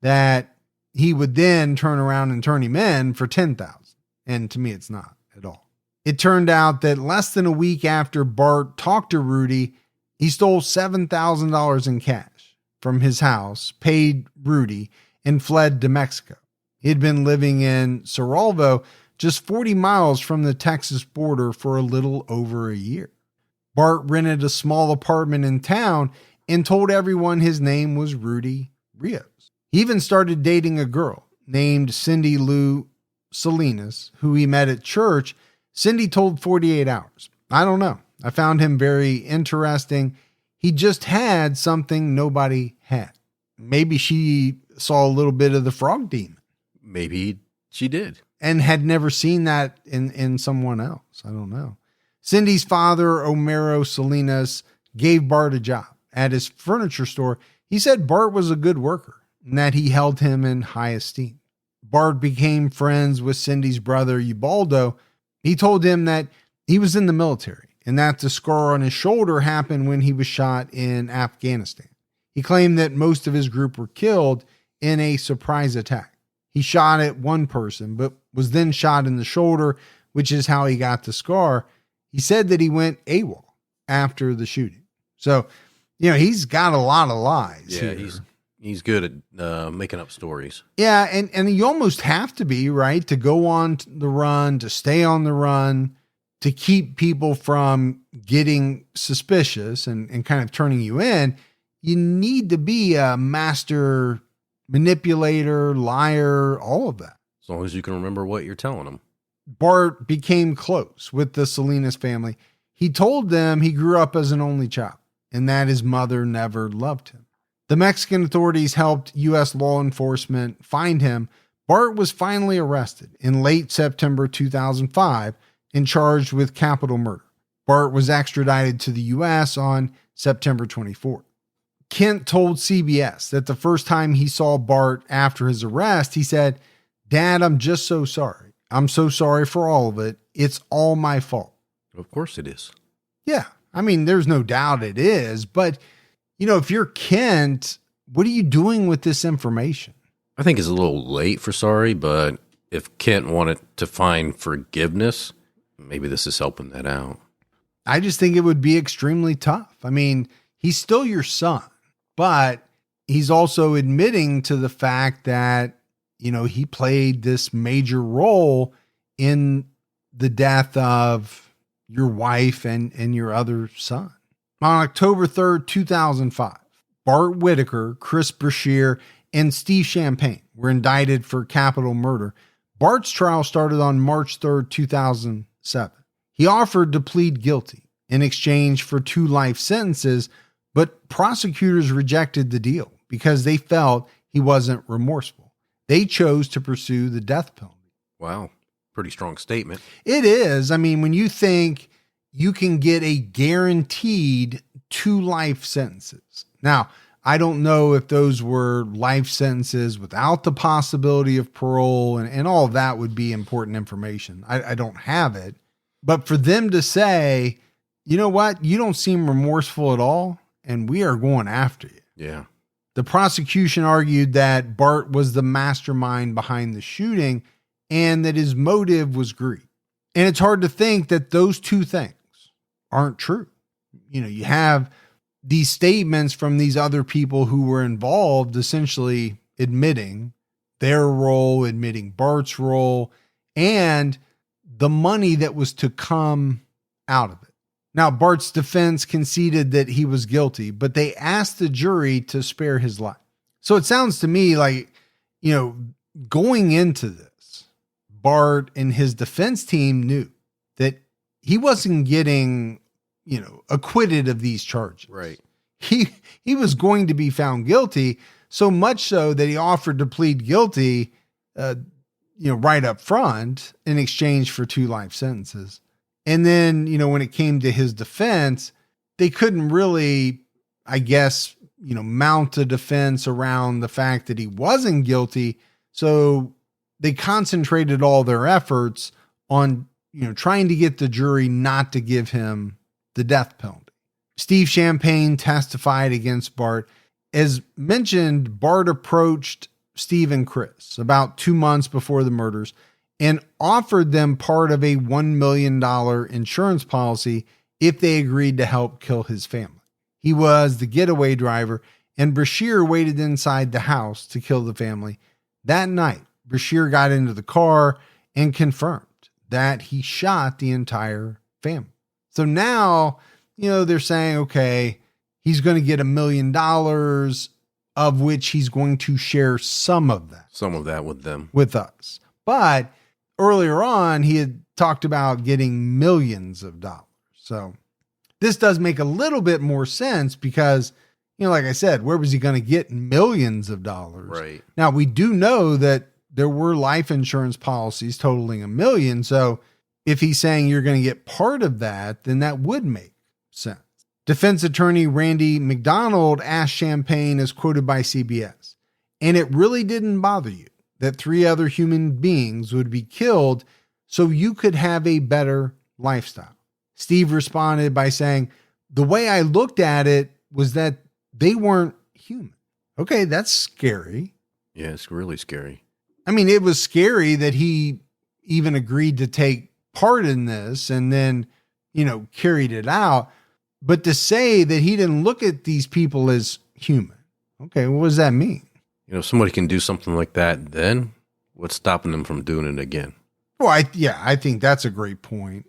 that he would then turn around and turn him in for $10,000? And to me, it's not at all. It turned out that less than a week after Bart talked to Rudy, he stole $7,000 in cash from his house, paid Rudy, and fled to Mexico. He had been living in Cerralvo, just 40 miles from the Texas border, for a little over a year. Bart rented a small apartment in town and told everyone his name was Rudy Rios. He even started dating a girl named Cindy Lou Salinas, who he met at church. Cindy told 48 Hours, "I don't know. I found him very interesting. He just had something nobody had." Maybe she saw a little bit of the frog demon. Maybe she did. And had never seen that in someone else. I don't know. Cindy's father, Homero Salinas, gave Bart a job at his furniture store. He said Bart was a good worker and that he held him in high esteem. Bart became friends with Cindy's brother, Ubaldo. He told him that he was in the military and that the scar on his shoulder happened when he was shot in Afghanistan. He claimed that most of his group were killed in a surprise attack. He shot at one person, but was then shot in the shoulder, which is how he got the scar. He said that he went AWOL after the shooting. So, he's got a lot of lies. Yeah, here. he's good at making up stories. Yeah, and you almost have to be, right, to go on the run, to stay on the run, to keep people from getting suspicious and kind of turning you in. You need to be a master manipulator, liar, all of that. As long as you can remember what you're telling them. Bart became close with the Salinas family. He told them he grew up as an only child and that his mother never loved him. The Mexican authorities helped U.S. law enforcement find him. Bart was finally arrested in late September 2005 and charged with capital murder. Bart was extradited to the U.S. on September 24th. Kent told CBS that the first time he saw Bart after his arrest, he said, "Dad, I'm just so sorry. I'm so sorry for all of it. It's all my fault." Of course it is. Yeah, there's no doubt it is. But, if you're Kent, what are you doing with this information? I think it's a little late for sorry, but if Kent wanted to find forgiveness, maybe this is helping that out. I just think it would be extremely tough. He's still your son, but he's also admitting to the fact that, he played this major role in the death of your wife and your other son. On October 3rd, 2005, Bart Whitaker, Chris Brashear, and Steve Champagne were indicted for capital murder. Bart's trial started on March 3rd, 2007. He offered to plead guilty in exchange for 2 life sentences, but prosecutors rejected the deal because they felt he wasn't remorseful. They chose to pursue the death penalty. Wow. Pretty strong statement. It is. When you think you can get a guaranteed 2 life sentences. Now, I don't know if those were life sentences without the possibility of parole, and all of that would be important information. I don't have it. But for them to say, you know what, you don't seem remorseful at all, and we are going after you. Yeah. The prosecution argued that Bart was the mastermind behind the shooting and that his motive was greed. And it's hard to think that those two things aren't true. You have these statements from these other people who were involved, essentially admitting their role, admitting Bart's role, and the money that was to come out of it. Now, Bart's defense conceded that he was guilty, but they asked the jury to spare his life. So it sounds to me like, going into this, Bart and his defense team knew that he wasn't getting acquitted of these charges. Right. He was going to be found guilty, so much so that he offered to plead guilty, right up front in exchange for 2 life sentences. And then, when it came to his defense, they couldn't really, I guess, mount a defense around the fact that he wasn't guilty. So they concentrated all their efforts on, trying to get the jury not to give him the death penalty. Steve Champagne testified against Bart. As mentioned, Bart approached Steve and Chris about 2 months before the murders and offered them part of a $1 million insurance policy if they agreed to help kill his family. He was the getaway driver, and Bashir waited inside the house to kill the family. That night, Bashir got into the car and confirmed that he shot the entire family. So now, they're saying, okay, he's going to get $1 million, of which he's going to share some of that with them, with us. But earlier on, he had talked about getting millions of dollars. So this does make a little bit more sense because, like I said, where was he going to get millions of dollars? Right. Now, we do know that there were life insurance policies totaling $1 million. So if he's saying you're going to get part of that, then that would make sense. Defense attorney Randy McDonald asked Champagne, as quoted by CBS, and it really didn't bother you that 3 other human beings would be killed so you could have a better lifestyle. Steve responded by saying, the way I looked at it was that they weren't human. Okay, that's scary. Yeah, it's really scary. I mean, it was scary that he even agreed to take part in this and then, carried it out. But to say that he didn't look at these people as human. Okay, what does that mean? If somebody can do something like that, then what's stopping them from doing it again? Well, I think that's a great point.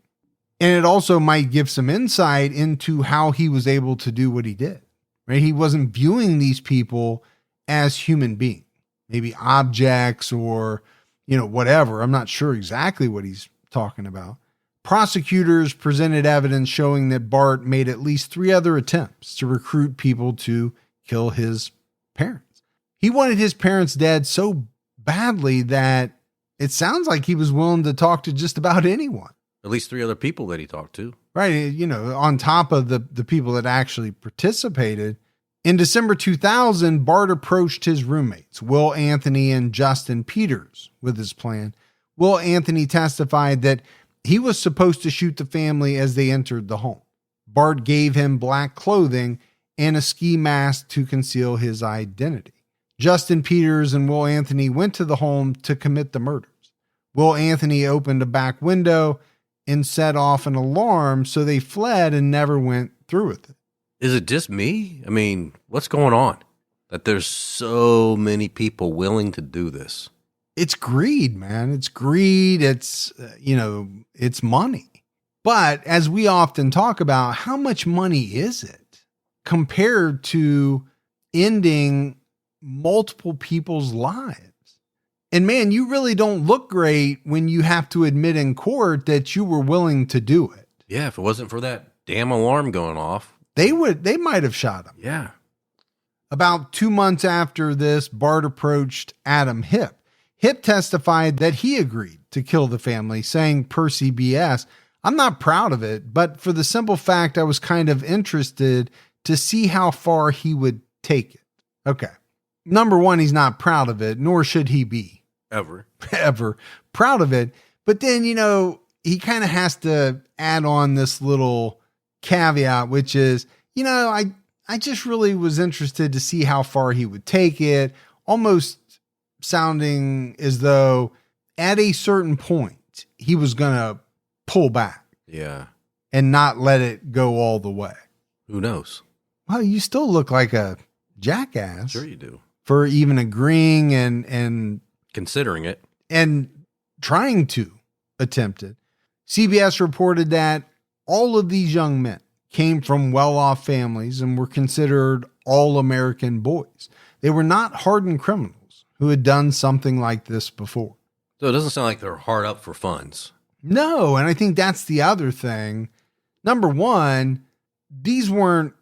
And it also might give some insight into how he was able to do what he did, right? He wasn't viewing these people as human beings, maybe objects or, whatever. I'm not sure exactly what he's talking about. Prosecutors presented evidence showing that Bart made at least 3 other attempts to recruit people to kill his parents. He wanted his parents dead so badly that it sounds like he was willing to talk to just about anyone. At least 3 other people that he talked to. Right. On top of the people that actually participated. In December 2000, Bart approached his roommates, Will Anthony and Justin Peters, with his plan. Will Anthony testified that he was supposed to shoot the family as they entered the home. Bart gave him black clothing and a ski mask to conceal his identity. Justin Peters and Will Anthony went to the home to commit the murders. Will Anthony opened a back window and set off an alarm, so they fled and never went through with it. Is it just me? I mean, what's going on? That there's so many people willing to do this. It's greed, man. It's greed. It's, it's money. But as we often talk about, how much money is it compared to ending multiple people's lives? And man, you really don't look great when you have to admit in court that you were willing to do it. Yeah, if it wasn't for that damn alarm going off, they might have shot him. Yeah. About 2 months after this, Bart approached Adam Hipp. Hipp testified that he agreed to kill the family, saying per CBS, I'm not proud of it, but for the simple fact I was kind of interested to see how far he would take it. Okay. Number one, he's not proud of it, nor should he be. Ever proud of it. But then, he kind of has to add on this little caveat, which is, I just really was interested to see how far he would take it, almost sounding as though at a certain point he was going to pull back. Yeah. And not let it go all the way. Who knows? Well, you still look like a jackass. Sure you do. For even agreeing and considering it and trying to attempt it. CBS reported that all of these young men came from well-off families and were considered all-American boys. They were not hardened criminals who had done something like this before. So it doesn't sound like they're hard up for funds. No, and I think that's the other thing. Number one, these weren't,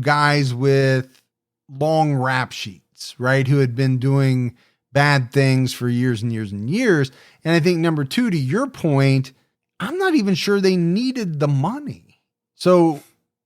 guys with long rap sheets, right? Who had been doing bad things for years and years and years. And I think number two, to your point, I'm not even sure they needed the money. So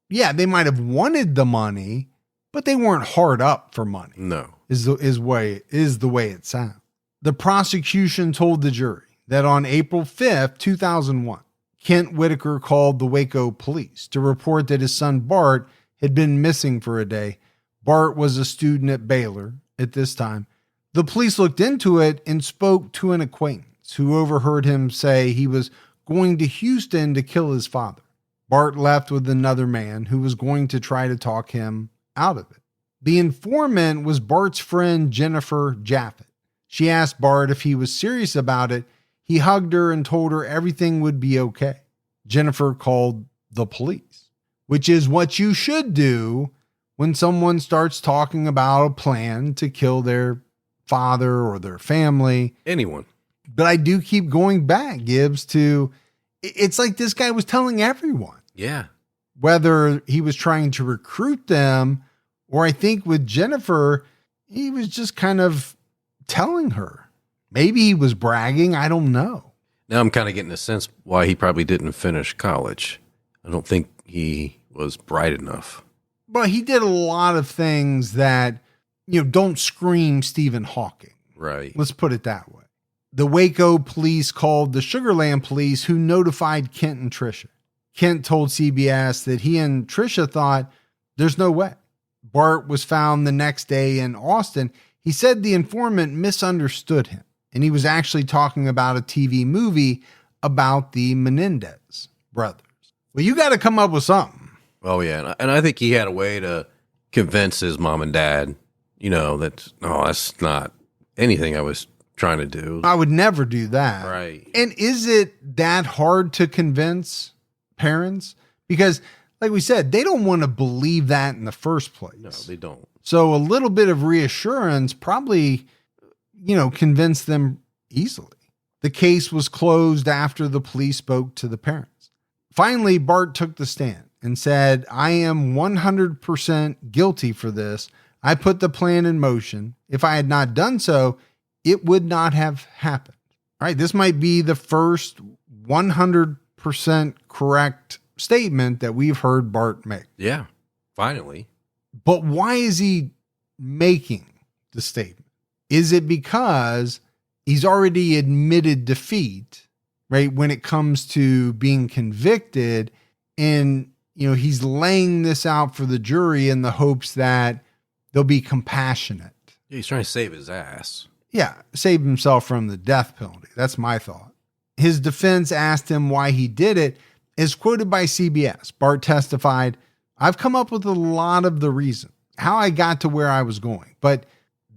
yeah, they might have wanted the money, but they weren't hard up for money. No. Is the way it sounds. The prosecution told the jury that on April 5th, 2001, Kent Whitaker called the Waco police to report that his son Bart had been missing for a day. Bart was a student at Baylor at this time. The police looked into it and spoke to an acquaintance who overheard him say he was going to Houston to kill his father. Bart left with another man who was going to try to talk him out of it. The informant was Bart's friend, Jennifer Jaffet. She asked Bart if he was serious about it. He hugged her and told her everything would be okay. Jennifer called the police, which is what you should do when someone starts talking about a plan to kill their father or their family. Anyone. But I do keep going back, Gibbs, to it's like this guy was telling everyone. Yeah. Whether he was trying to recruit them, or I think with Jennifer, he was just kind of telling her. Maybe he was bragging. I don't know. Now I'm kind of getting a sense why he probably didn't finish college. I don't think he was bright enough. But he did a lot of things that, don't scream Stephen Hawking. Right. Let's put it that way. The Waco police called the Sugar Land police, who notified Kent and Trisha. Kent told CBS that he and Trisha thought there's no way. Bart was found the next day in Austin. He said the informant misunderstood him, and he was actually talking about a TV movie about the Menendez brothers. Well, you got to come up with something. Oh, yeah. And I think he had a way to convince his mom and dad, that's not anything I was trying to do. I would never do that. Right. And is it that hard to convince parents? Because, like we said, they don't want to believe that in the first place. No, they don't. So a little bit of reassurance probably, convinced them easily. The case was closed after the police spoke to the parents. Finally, Bart took the stand and said, I am 100% guilty for this. I put the plan in motion. If I had not done so, it would not have happened. All right. This might be the first 100% correct statement that we've heard Bart make. Yeah. Finally. But why is he making the statement? Is it because he's already admitted defeat, right? When it comes to being convicted, and, he's laying this out for the jury in the hopes that they'll be compassionate. Yeah, he's trying to save his ass. Yeah, save himself from the death penalty. That's my thought. His defense asked him why he did it. As quoted by CBS, Bart testified, I've come up with a lot of the reason, how I got to where I was going, but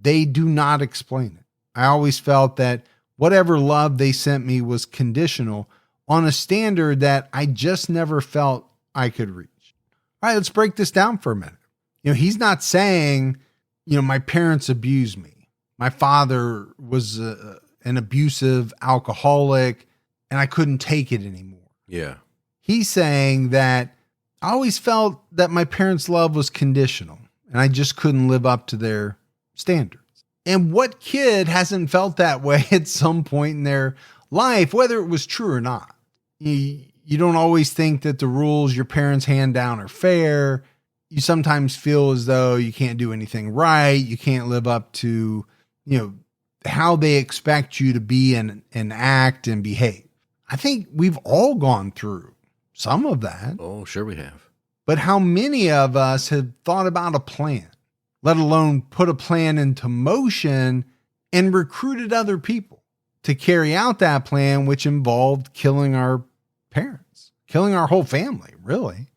they do not explain it. I always felt that whatever love they sent me was conditional on a standard that I just never felt I could reach. All right, let's break this down for a minute. He's not saying, my parents abused me. My father was an abusive alcoholic and I couldn't take it anymore. Yeah. He's saying that I always felt that my parents' love was conditional and I just couldn't live up to their standards. And what kid hasn't felt that way at some point in their life, whether it was true or not? You don't always think that the rules your parents hand down are fair. You sometimes feel as though you can't do anything right. You can't live up to, how they expect you to be and act and behave. I think we've all gone through some of that. Oh, sure we have. But how many of us have thought about a plan, let alone put a plan into motion and recruited other people to carry out that plan, which involved killing our parents, killing our whole family, really?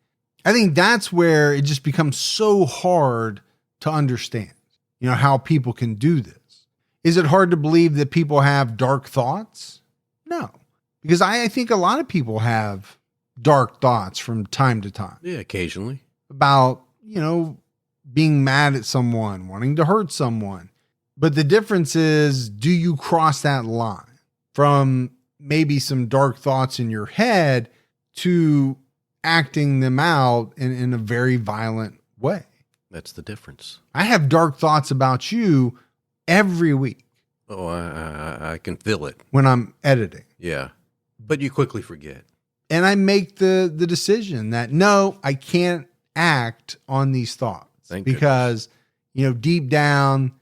I think that's where it just becomes so hard to understand, how people can do this. Is it hard to believe that people have dark thoughts? No, because I think a lot of people have dark thoughts from time to time. Yeah, occasionally. About, being mad at someone, wanting to hurt someone. But the difference is, do you cross that line from maybe some dark thoughts in your head to acting them out in a very violent way? That's the difference. I have dark thoughts about you every week. Oh, I can feel it. When I'm editing. Yeah. But you quickly forget. And I make the decision that, no, I can't act on these thoughts. Because, deep down,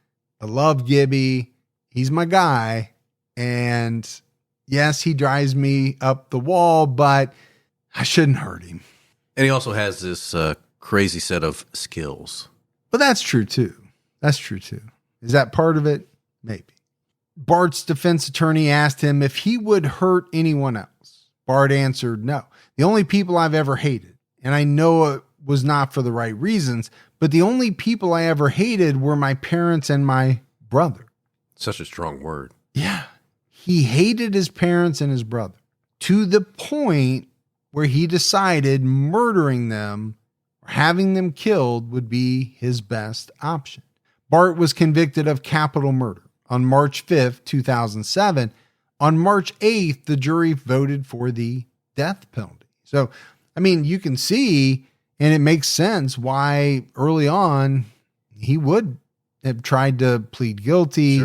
I love Gibby. He's my guy. And yes, he drives me up the wall, but I shouldn't hurt him. And he also has this crazy set of skills. But that's true too. Is that part of it? Maybe. Bart's defense attorney asked him if he would hurt anyone else. Bart answered no. The only people I've ever hated, and I know it was not for the right reasons, but the only people I ever hated were my parents and my brother. Such a strong word. Yeah. He hated his parents and his brother to the point where he decided murdering them or having them killed would be his best option. Bart was convicted of capital murder on March 5th, 2007. On March 8th, the jury voted for the death penalty. So, you can see, and it makes sense why early on he would have tried to plead guilty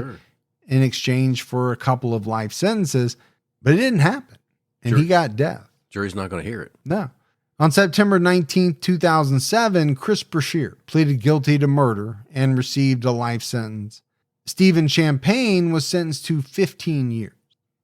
in exchange for a couple of life sentences, but it didn't happen. And he got death. Jury's not going to hear it. No. On September 19th, 2007, Chris Brashear pleaded guilty to murder and received a life sentence. Stephen Champagne was sentenced to 15 years.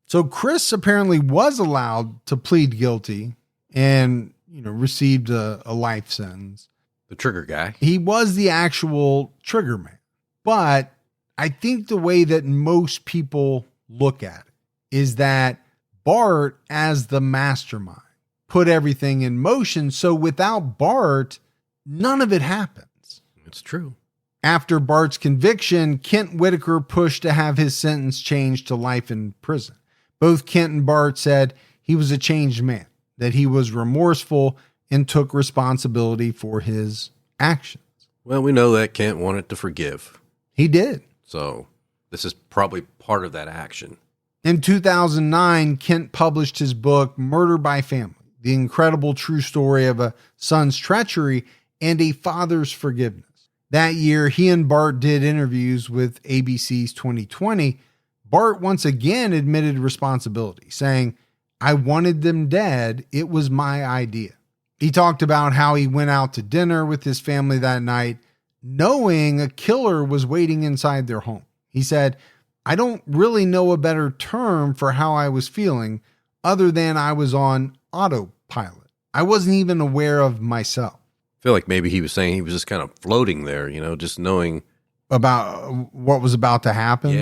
So Chris apparently was allowed to plead guilty and, received a life sentence. The trigger guy. He was the actual trigger man. But I think the way that most people look at it is that Bart, as the mastermind, put everything in motion. So without Bart, none of it happens. It's true. After Bart's conviction, Kent Whitaker pushed to have his sentence changed to life in prison. Both Kent and Bart said he was a changed man, that he was remorseful and took responsibility for his actions. Well, we know that Kent wanted to forgive. He did. So this is probably part of that action. In 2009, Kent published his book, Murder by Family, the incredible true story of a son's treachery and a father's forgiveness. That year, he and Bart did interviews with ABC's 2020. Bart once again admitted responsibility, saying, "I wanted them dead. It was my idea." He talked about how he went out to dinner with his family that night, knowing a killer was waiting inside their home. He said, "I don't really know a better term for how I was feeling other than I was on autopilot. I wasn't even aware of myself." I feel like maybe he was saying he was just kind of floating there, just knowing about what was about to happen.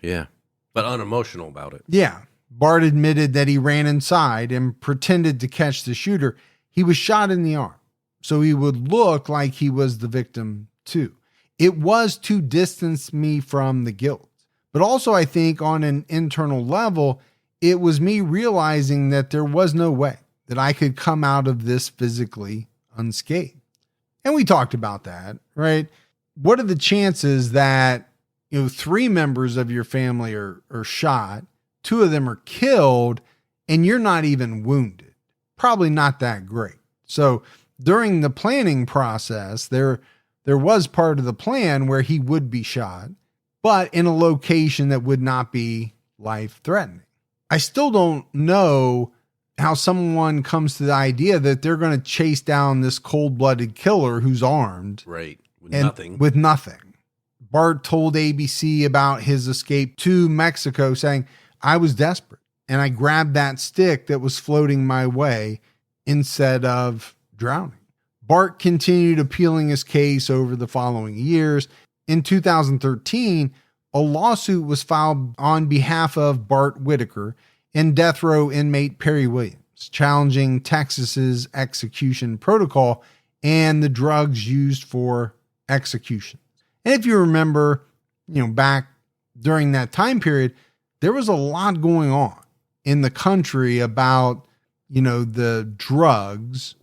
Yeah. But unemotional about it. Yeah. Bart admitted that he ran inside and pretended to catch the shooter. He was shot in the arm, so he would look like he was the victim too. It was to distance me from the guilt. But also, I think on an internal level, it was me realizing that there was no way that I could come out of this physically unscathed. And we talked about that, right? What are the chances that, 3 members of your family are shot, 2 of them are killed, and you're not even wounded? Probably not that great. So during the planning process, there was part of the plan where he would be shot, but in a location that would not be life-threatening. I still don't know how someone comes to the idea that they're going to chase down this cold-blooded killer who's armed. Right. With and nothing. With nothing. Bart told ABC about his escape to Mexico, saying, "I was desperate and I grabbed that stick that was floating my way instead of drowning." Bart continued appealing his case over the following years. In 2013, a lawsuit was filed on behalf of Bart Whitaker and death row inmate Perry Williams, challenging Texas's execution protocol and the drugs used for execution. And if you remember, back during that time period, there was a lot going on in the country about, the drugs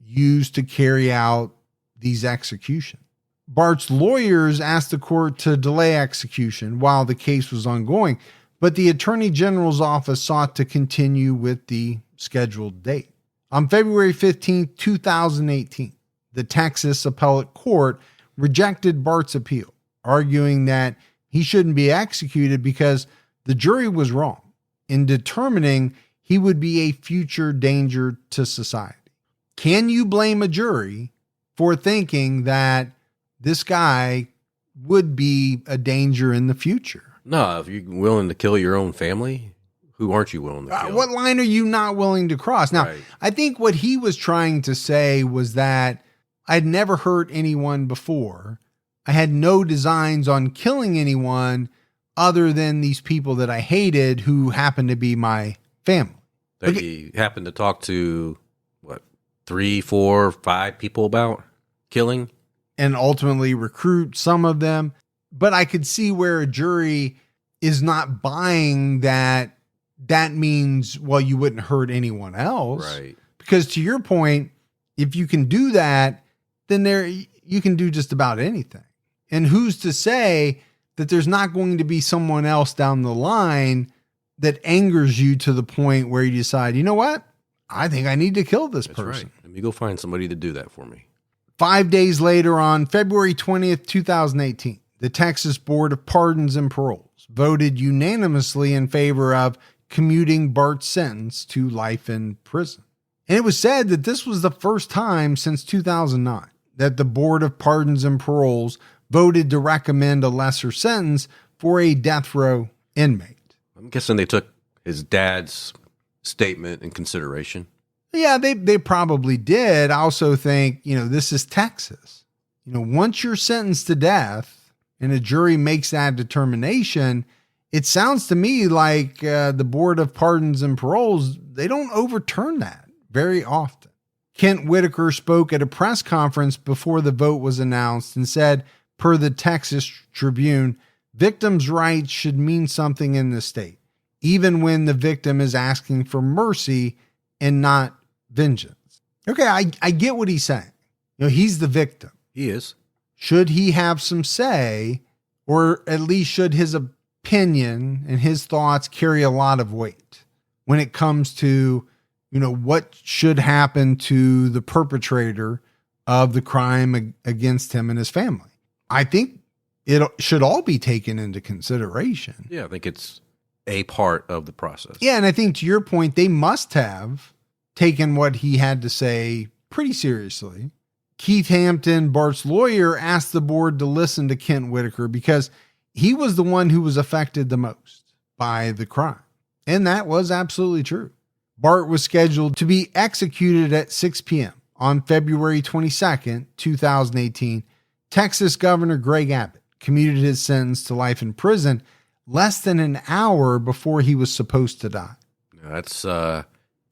used to carry out these executions. Bart's lawyers asked the court to delay execution while the case was ongoing, but the Attorney General's office sought to continue with the scheduled date. On February 15, 2018, the Texas Appellate Court rejected Bart's appeal, arguing that he shouldn't be executed because the jury was wrong in determining he would be a future danger to society. Can you blame a jury for thinking that this guy would be a danger in the future? No, if you're willing to kill your own family, who aren't you willing to kill? What line are you not willing to cross? Now, Right. I think what he was trying to say was that I'd never hurt anyone before. I had no designs on killing anyone other than these people that I hated who happened to be my family. That you happen to talk to, 3, 4, 5 people about killing? And ultimately recruit some of them. But I could see where a jury is not buying that. That means, well, you wouldn't hurt anyone else. Right. Because to your point, if you can do that, then you can do just about anything. And who's to say that there's not going to be someone else down the line that angers you to the point where you decide, you know what? I think I need to kill this That's person. right. Let me go find somebody to do that for me. 5 days later, on February 20th, 2018, the Texas Board of Pardons and Paroles voted unanimously in favor of commuting Bart's sentence to life in prison. And it was said that this was the first time since 2009 that the Board of Pardons and Paroles voted to recommend a lesser sentence for a death row inmate. I'm guessing they took his dad's statement in consideration. Yeah, they probably did. I also think, this is Texas. Once you're sentenced to death and a jury makes that determination, it sounds to me like the Board of Pardons and Paroles, they don't overturn that very often. Kent Whitaker spoke at a press conference before the vote was announced and said, per the Texas Tribune, victims' rights should mean something in the state, even when the victim is asking for mercy and not vengeance. Okay, I get what he's saying. He's the victim. He is. Should he have some say, or at least should his opinion and his thoughts carry a lot of weight when it comes to, what should happen to the perpetrator of the crime against him and his family? I think it should all be taken into consideration. Yeah, I think it's a part of the process. Yeah, and I think to your point, they must have taken what he had to say pretty seriously. Keith Hampton, Bart's lawyer, asked the board to listen to Kent Whitaker because he was the one who was affected the most by the crime. And that was absolutely true. Bart was scheduled to be executed at 6 p.m. on February 22nd, 2018. Texas Governor Greg Abbott commuted his sentence to life in prison less than an hour before he was supposed to die. That's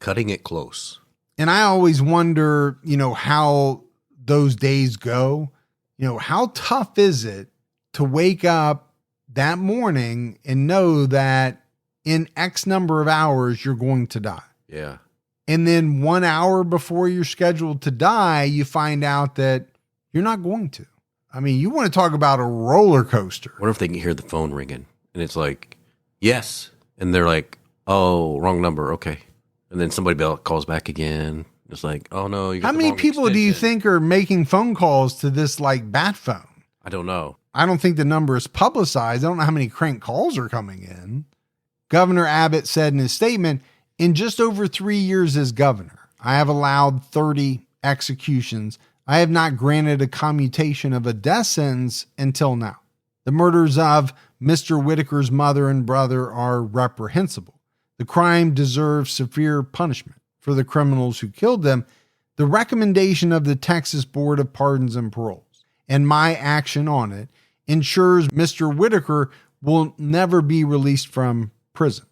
cutting it close. And I always wonder, how those days go. How tough is it to wake up that morning and know that in X number of hours you're going to die? Yeah. And then 1 hour before you're scheduled to die, you find out that you're not going to. I mean, you want to talk about a roller coaster. What if they can hear the phone ringing and it's like, yes. And they're like, oh, wrong number. Okay. And then somebody calls back again. It's like, oh no. You got How the many wrong people do you extension. think are making phone calls to this bat phone? I don't know. I don't think the number is publicized. I don't know how many crank calls are coming in. Governor Abbott said in his statement, In just over 3 years as governor, I have allowed 30 executions. I have not granted a commutation of a death sentence until now. The murders of Mr. Whitaker's mother and brother are reprehensible. The crime deserves severe punishment. For the criminals who killed them, the recommendation of the Texas Board of Pardons and Paroles and my action on it ensures Mr. Whitaker will never be released from prison.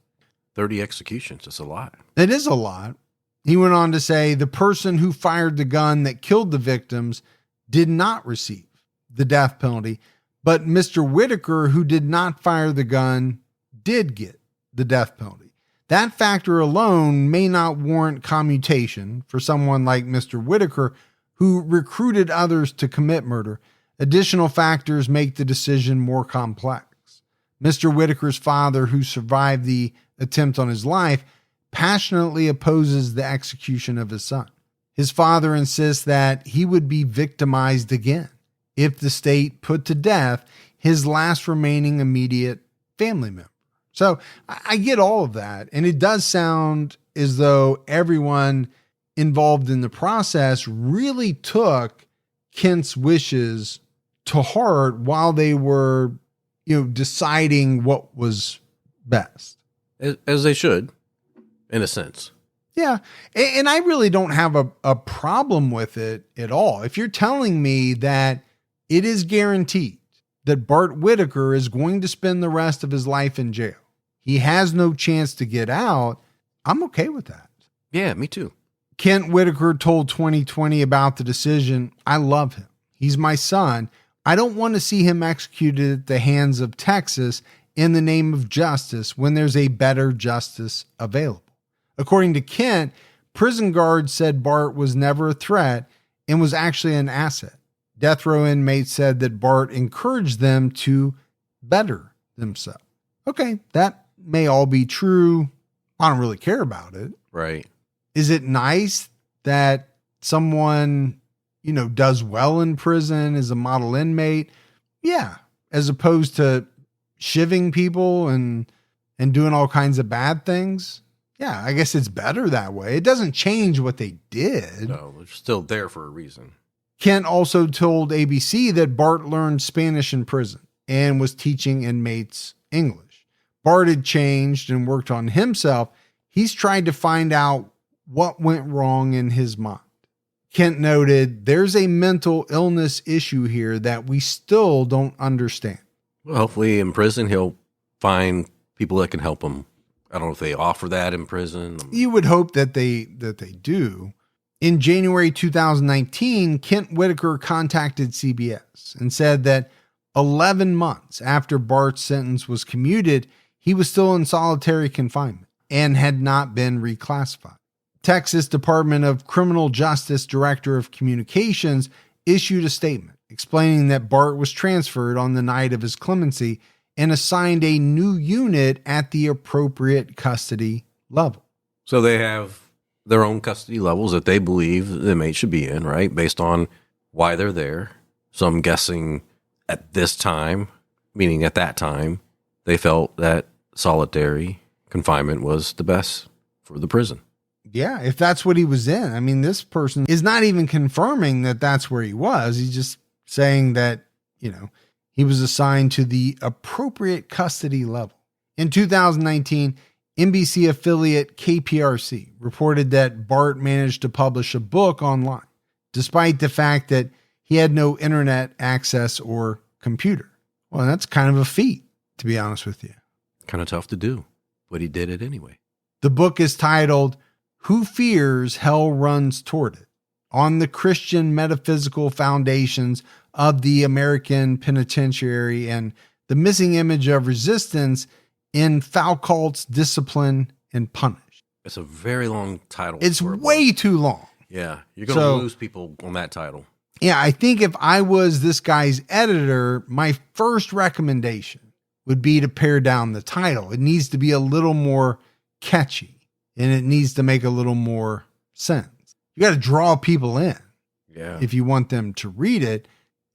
30 executions, that's a lot. It is a lot. He went on to say the person who fired the gun that killed the victims did not receive the death penalty, but Mr. Whitaker, who did not fire the gun, did get the death penalty. That factor alone may not warrant commutation for someone like Mr. Whitaker, who recruited others to commit murder. Additional factors make the decision more complex. Mr. Whitaker's father, who survived the attempt on his life, passionately opposes the execution of his son. His father insists that he would be victimized again if the state put to death his last remaining immediate family member. So I get all of that. And it does sound as though everyone involved in the process really took Kent's wishes to heart while they were, deciding what was best. As they should, in a sense. Yeah. And I really don't have a problem with it at all. If you're telling me that it is guaranteed that Bart Whitaker is going to spend the rest of his life in jail, he has no chance to get out, I'm okay with that. Yeah, me too. Kent Whitaker told 2020 about the decision, I love him. He's my son. I don't want to see him executed at the hands of Texas in the name of justice when there's a better justice available. According to Kent, prison guards said Bart was never a threat and was actually an asset. Death row inmates said that Bart encouraged them to better themselves. Okay, that may all be true. I don't really care about it. Right. Is it nice that someone, does well in prison as a model inmate? Yeah. As opposed to shivving people and doing all kinds of bad things. Yeah, I guess it's better that way. It doesn't change what they did. No, they're still there for a reason. Kent also told ABC that Bart learned Spanish in prison and was teaching inmates English. Bart had changed and worked on himself. He's tried to find out what went wrong in his mind. Kent noted, there's a mental illness issue here that we still don't understand. Well, hopefully in prison, he'll find people that can help him. I don't know if they offer that in prison. You would hope that they do. In January 2019, Kent Whitaker contacted CBS and said that 11 months after Bart's sentence was commuted, he was still in solitary confinement and had not been reclassified. Texas Department of Criminal Justice Director of Communications issued a statement explaining that Bart was transferred on the night of his clemency and assigned a new unit at the appropriate custody level. So they have their own custody levels that they believe the inmate should be in, right? Based on why they're there. So I'm guessing at this time, meaning at that time, they felt that solitary confinement was the best for the prison. Yeah, if that's what he was in. I mean, this person is not even confirming that that's where he was. He's just saying that, he was assigned to the appropriate custody level. In 2019, NBC affiliate KPRC reported that Bart managed to publish a book online, despite the fact that he had no internet access or computer. Well, that's kind of a feat, to be honest with you. Kind of tough to do, but he did it anyway. The book is titled, Who Fears Hell Runs Toward It? On the Christian Metaphysical Foundations of the American Penitentiary and the Missing Image of Resistance in Foucault's Discipline and Punish. It's a very long title. It's way too long. Yeah, you're going to lose people on that title. Yeah, I think if I was this guy's editor, my first recommendation would be to pare down the title. It needs to be a little more catchy and it needs to make a little more sense. You got to draw people in. Yeah. If you want them to read it.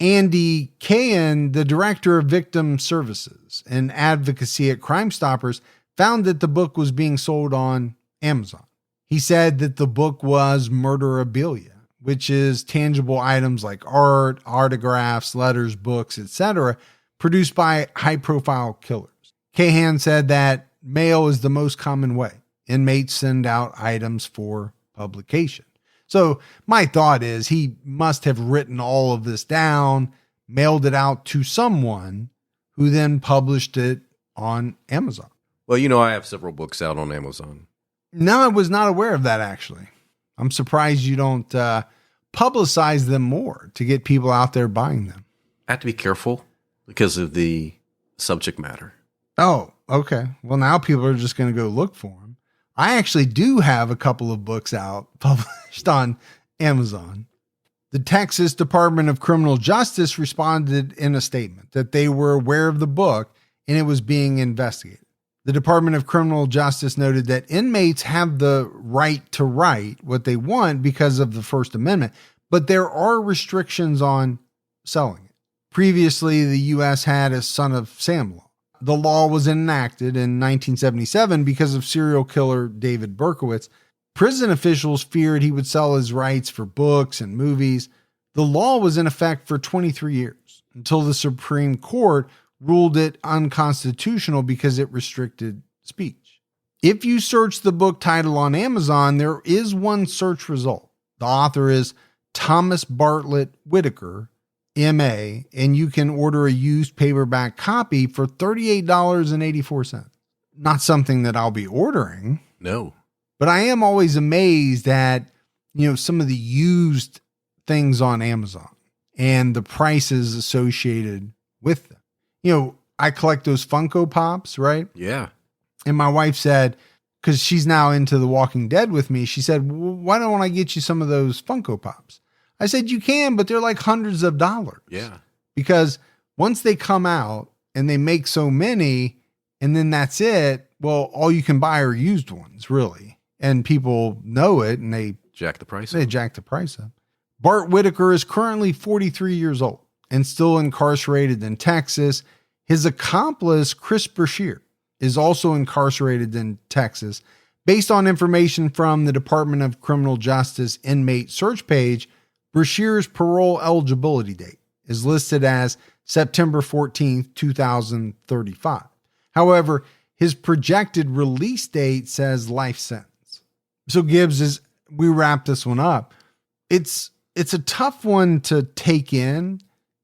Andy Cahan, the director of victim services and advocacy at Crime Stoppers, found that the book was being sold on Amazon. He said that the book was murderabilia, which is tangible items like art, autographs, letters, books, etc., produced by high-profile killers. Cahan said that mail is the most common way inmates send out items for publication. So my thought is he must have written all of this down, mailed it out to someone who then published it on Amazon. Well, I have several books out on Amazon. No, I was not aware of that, actually. I'm surprised you don't publicize them more to get people out there buying them. I have to be careful because of the subject matter. Oh, okay. Well, now people are just going to go look for them. I actually do have a couple of books out published on Amazon. The Texas Department of Criminal Justice responded in a statement that they were aware of the book and it was being investigated. The Department of Criminal Justice noted that inmates have the right to write what they want because of the First Amendment, but there are restrictions on selling it. Previously, the U.S. had a son of Sam law. The law was enacted in 1977 because of serial killer David Berkowitz. Prison officials feared he would sell his rights for books and movies. The law was in effect for 23 years until the Supreme Court ruled it unconstitutional because it restricted speech. If you search the book title on Amazon, there is one search result. The author is Thomas Bart Whitaker, MA, and you can order a used paperback copy for $38.84. Not something that I'll be ordering. No. But I am always amazed at, some of the used things on Amazon and the prices associated with them. I collect those Funko Pops, right? Yeah. And my wife said, because she's now into The Walking Dead with me, she said, why don't I get you some of those Funko Pops? I said, you can, but they're like hundreds of dollars. Yeah. Because once they come out and they make so many and then that's it, well, all you can buy are used ones, really. And people know it and they jack the price up. Bart Whitaker is currently 43 years old and still incarcerated in Texas. His accomplice, Chris Brashear, is also incarcerated in Texas. Based on information from the Department of Criminal Justice inmate search page, Brashear's parole eligibility date is listed as September 14th, 2035. However, his projected release date says life sentence. So Gibbs, as we wrap this one up, it's a tough one to take in.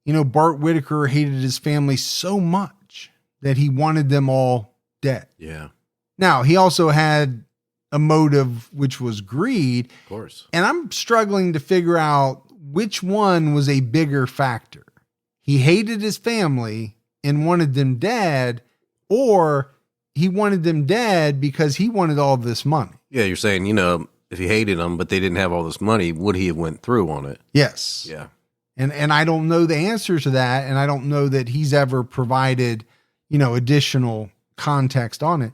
Bart Whitaker hated his family so much that he wanted them all dead. Yeah. Now, he also had a motive, which was greed. Of course. And I'm struggling to figure out which one was a bigger factor. He hated his family and wanted them dead, or he wanted them dead because he wanted all this money. Yeah, you're saying, if he hated them, but they didn't have all this money, would he have went through on it? Yes. Yeah. And I don't know the answer to that. And I don't know that he's ever provided, additional context on it.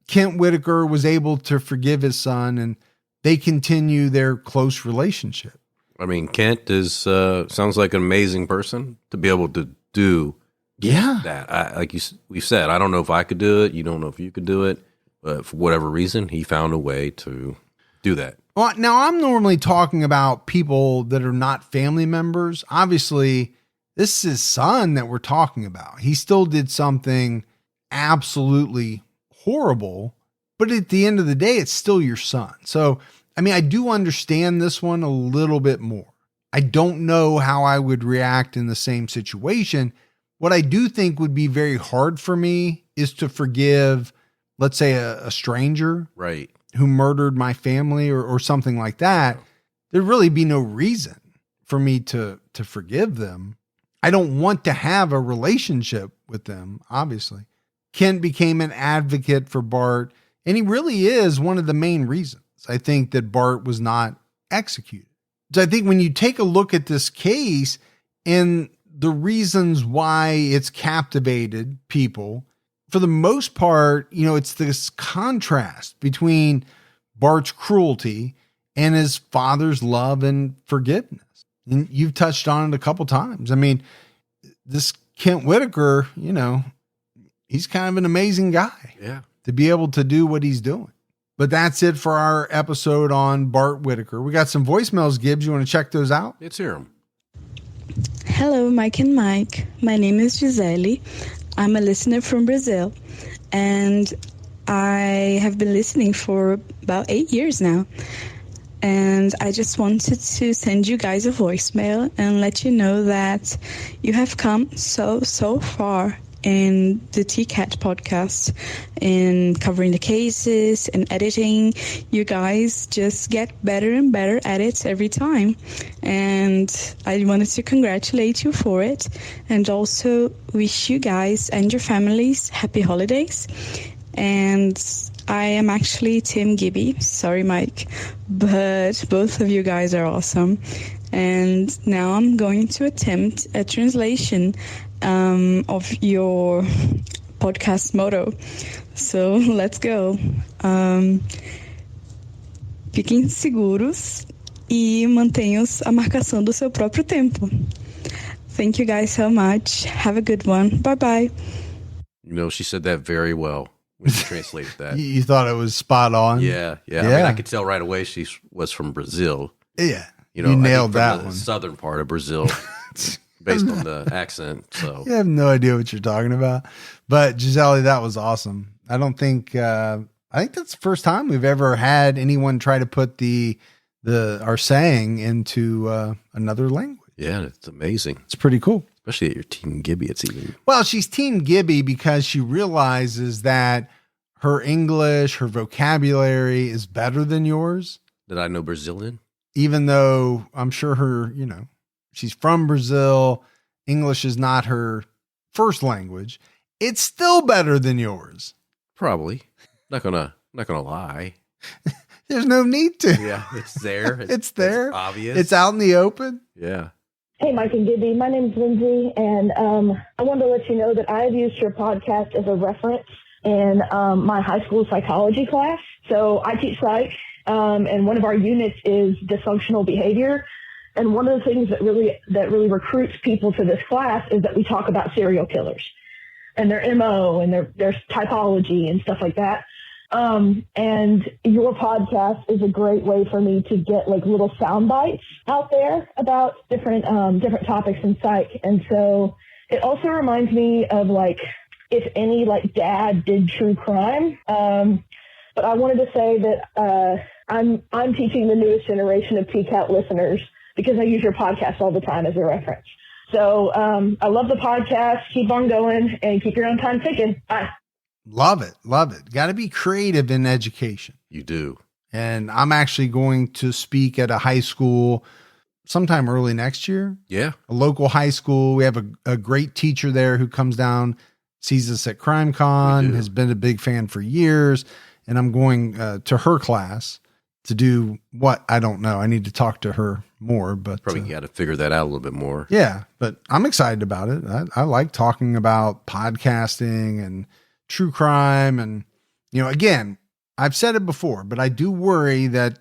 Kent Whitaker was able to forgive his son and they continue their close relationship. I mean, Kent is, sounds like an amazing person to be able to do that. We've said, I don't know if I could do it. You don't know if you could do it, but for whatever reason, he found a way to do that. Well, now I'm normally talking about people that are not family members. Obviously, this is his son that we're talking about. He still did something absolutely horrible, but at the end of the day, it's still your son. So, I do understand this one a little bit more. I don't know how I would react in the same situation. What I do think would be very hard for me is to forgive, let's say, a stranger. Right. Who murdered my family or something like that. There'd really be no reason for me to forgive them. I don't want to have a relationship with them, obviously. Kent became an advocate for Bart, and he really is one of the main reasons I think that Bart was not executed. So I think when you take a look at this case and the reasons why it's captivated people, for the most part, it's this contrast between Bart's cruelty and his father's love and forgiveness. And you've touched on it a couple times. This Kent Whitaker, he's kind of an amazing guy. Yeah. To be able to do what he's doing. But that's it for our episode on Bart Whitaker. We got some voicemails, Gibbs. You want to check those out? Let's hear them. Hello, Mike and Mike. My name is Gisele. I'm a listener from Brazil, and I have been listening for about 8 years now. And I just wanted to send you guys a voicemail and let you know that you have come so far in the TCAT podcast, in covering the cases and editing. You guys just get better and better at it every time. And I wanted to congratulate you for it, and also wish you guys and your families happy holidays. And I am actually Team Gibby. Sorry, Mike, but both of you guys are awesome. And now I'm going to attempt a translation of your podcast motto. So let's go. Fiquem seguros e mantenham a marcação do seu próprio tempo. Thank you guys so much. Have a good one. Bye-bye. You know, she said that very well when you translated that. You thought it was spot on? Yeah. I mean, I could tell right away she was from Brazil. Yeah. You know, nailed I think from that the one. Southern part of Brazil, based on the accent. So You have no idea what you're talking about. But Gisele, that was awesome. I think that's the first time we've ever had anyone try to put our saying into another language. yeah, it's amazing. It's pretty cool. Especially at your Team Gibby, it's even. Well, she's Team Gibby because she realizes that her English, her vocabulary is better than yours. Did I know Brazilian? Even though I'm sure she's from Brazil, English is not her first language. It's still better than yours. Probably. Not gonna lie. There's no need to. Yeah, it's there. It's there. It's obvious. It's out in the open. Yeah. Hey, Mike and Gibby. My name's Lindsay, and I wanted to let you know that I've used your podcast as a reference in my high school psychology class. So I teach psych, and one of our units is dysfunctional behavior. And one of the things that really recruits people to this class is that we talk about serial killers and their MO and their typology and stuff like that. And your podcast is a great way for me to get like little sound bites out there about different topics in psych. And so it also reminds me of like, if any like dad did true crime. But I wanted to say that, I'm teaching the newest generation of TCAT listeners because I use your podcast all the time as a reference. So, I love the podcast. Keep on going and keep your own time ticking. Bye. Love it. Love it. Got to be creative in education. You do. And I'm actually going to speak at a high school sometime early next year. Yeah. A local high school. We have a great teacher there who comes down, sees us at CrimeCon, has been a big fan for years. And I'm going to her class to do what? I don't know. I need to talk to her more, but Probably got to figure that out a little bit more. yeah, but I'm excited about it. I like talking about podcasting and true crime. And, again, I've said it before, but I do worry that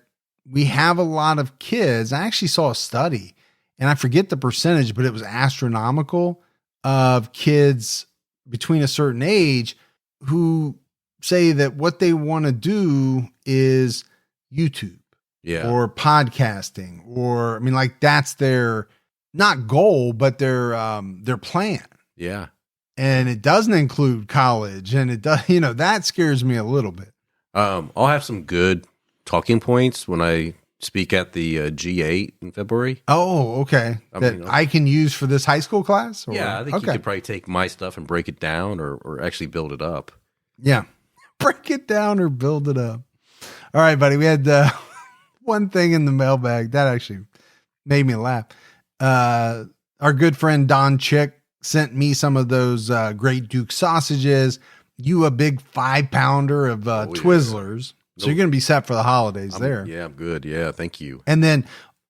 we have a lot of kids. I actually saw a study, and I forget the percentage, but it was astronomical, of kids between a certain age who say that what they want to do is YouTube. Yeah. Or podcasting, or that's their not goal, but their plan. Yeah. And it doesn't include college, and it does, that scares me a little bit. I'll have some good talking points when I speak at the G8 in February. Oh, okay. I can use for this high school class? Or? Yeah, I think you could probably take my stuff and break it down or actually build it up. Yeah. Break it down or build it up. All right, buddy. We had one thing in the mailbag that actually made me laugh. Our good friend Don Chick sent me some of those Great Duke sausages. You a big 5-pounder of Twizzlers. So you're going to be set for the holidays there. Yeah, I'm good. Yeah, thank you. And then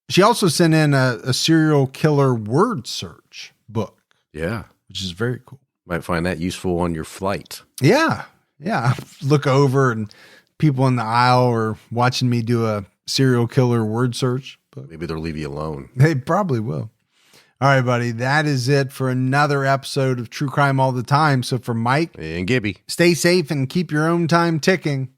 she also sent in a serial killer word search book. Yeah. Which is very cool. Might find that useful on your flight. Yeah. Yeah. Look over and people in the aisle are watching me do a serial killer word search. But maybe they'll leave you alone. They probably will. All right, buddy. That is it for another episode of True Crime All the Time. So for Mike and Gibby, stay safe and keep your own time ticking.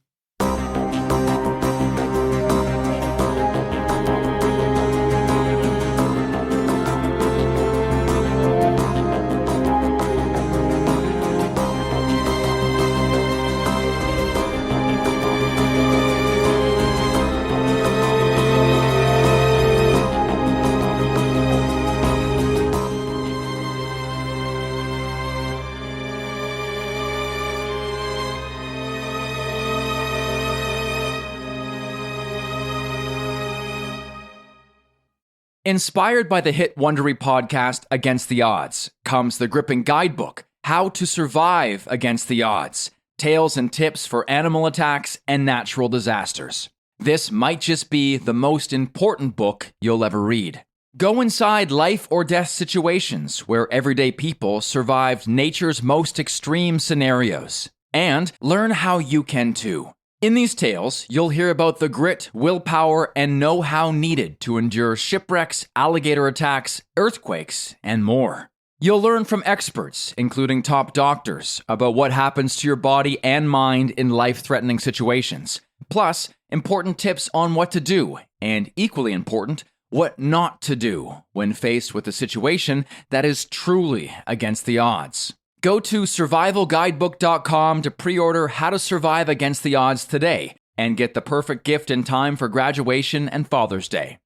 Inspired by the hit Wondery podcast Against the Odds comes the gripping guidebook, How to Survive Against the Odds, Tales and Tips for Animal Attacks and Natural Disasters. This might just be the most important book you'll ever read. Go inside life or death situations where everyday people survived nature's most extreme scenarios, and learn how you can too. In these tales, you'll hear about the grit, willpower, and know-how needed to endure shipwrecks, alligator attacks, earthquakes, and more. You'll learn from experts, including top doctors, about what happens to your body and mind in life-threatening situations. Plus, important tips on what to do, and equally important, what not to do when faced with a situation that is truly against the odds. Go to survivalguidebook.com to pre-order How to Survive Against the Odds today and get the perfect gift in time for graduation and Father's Day.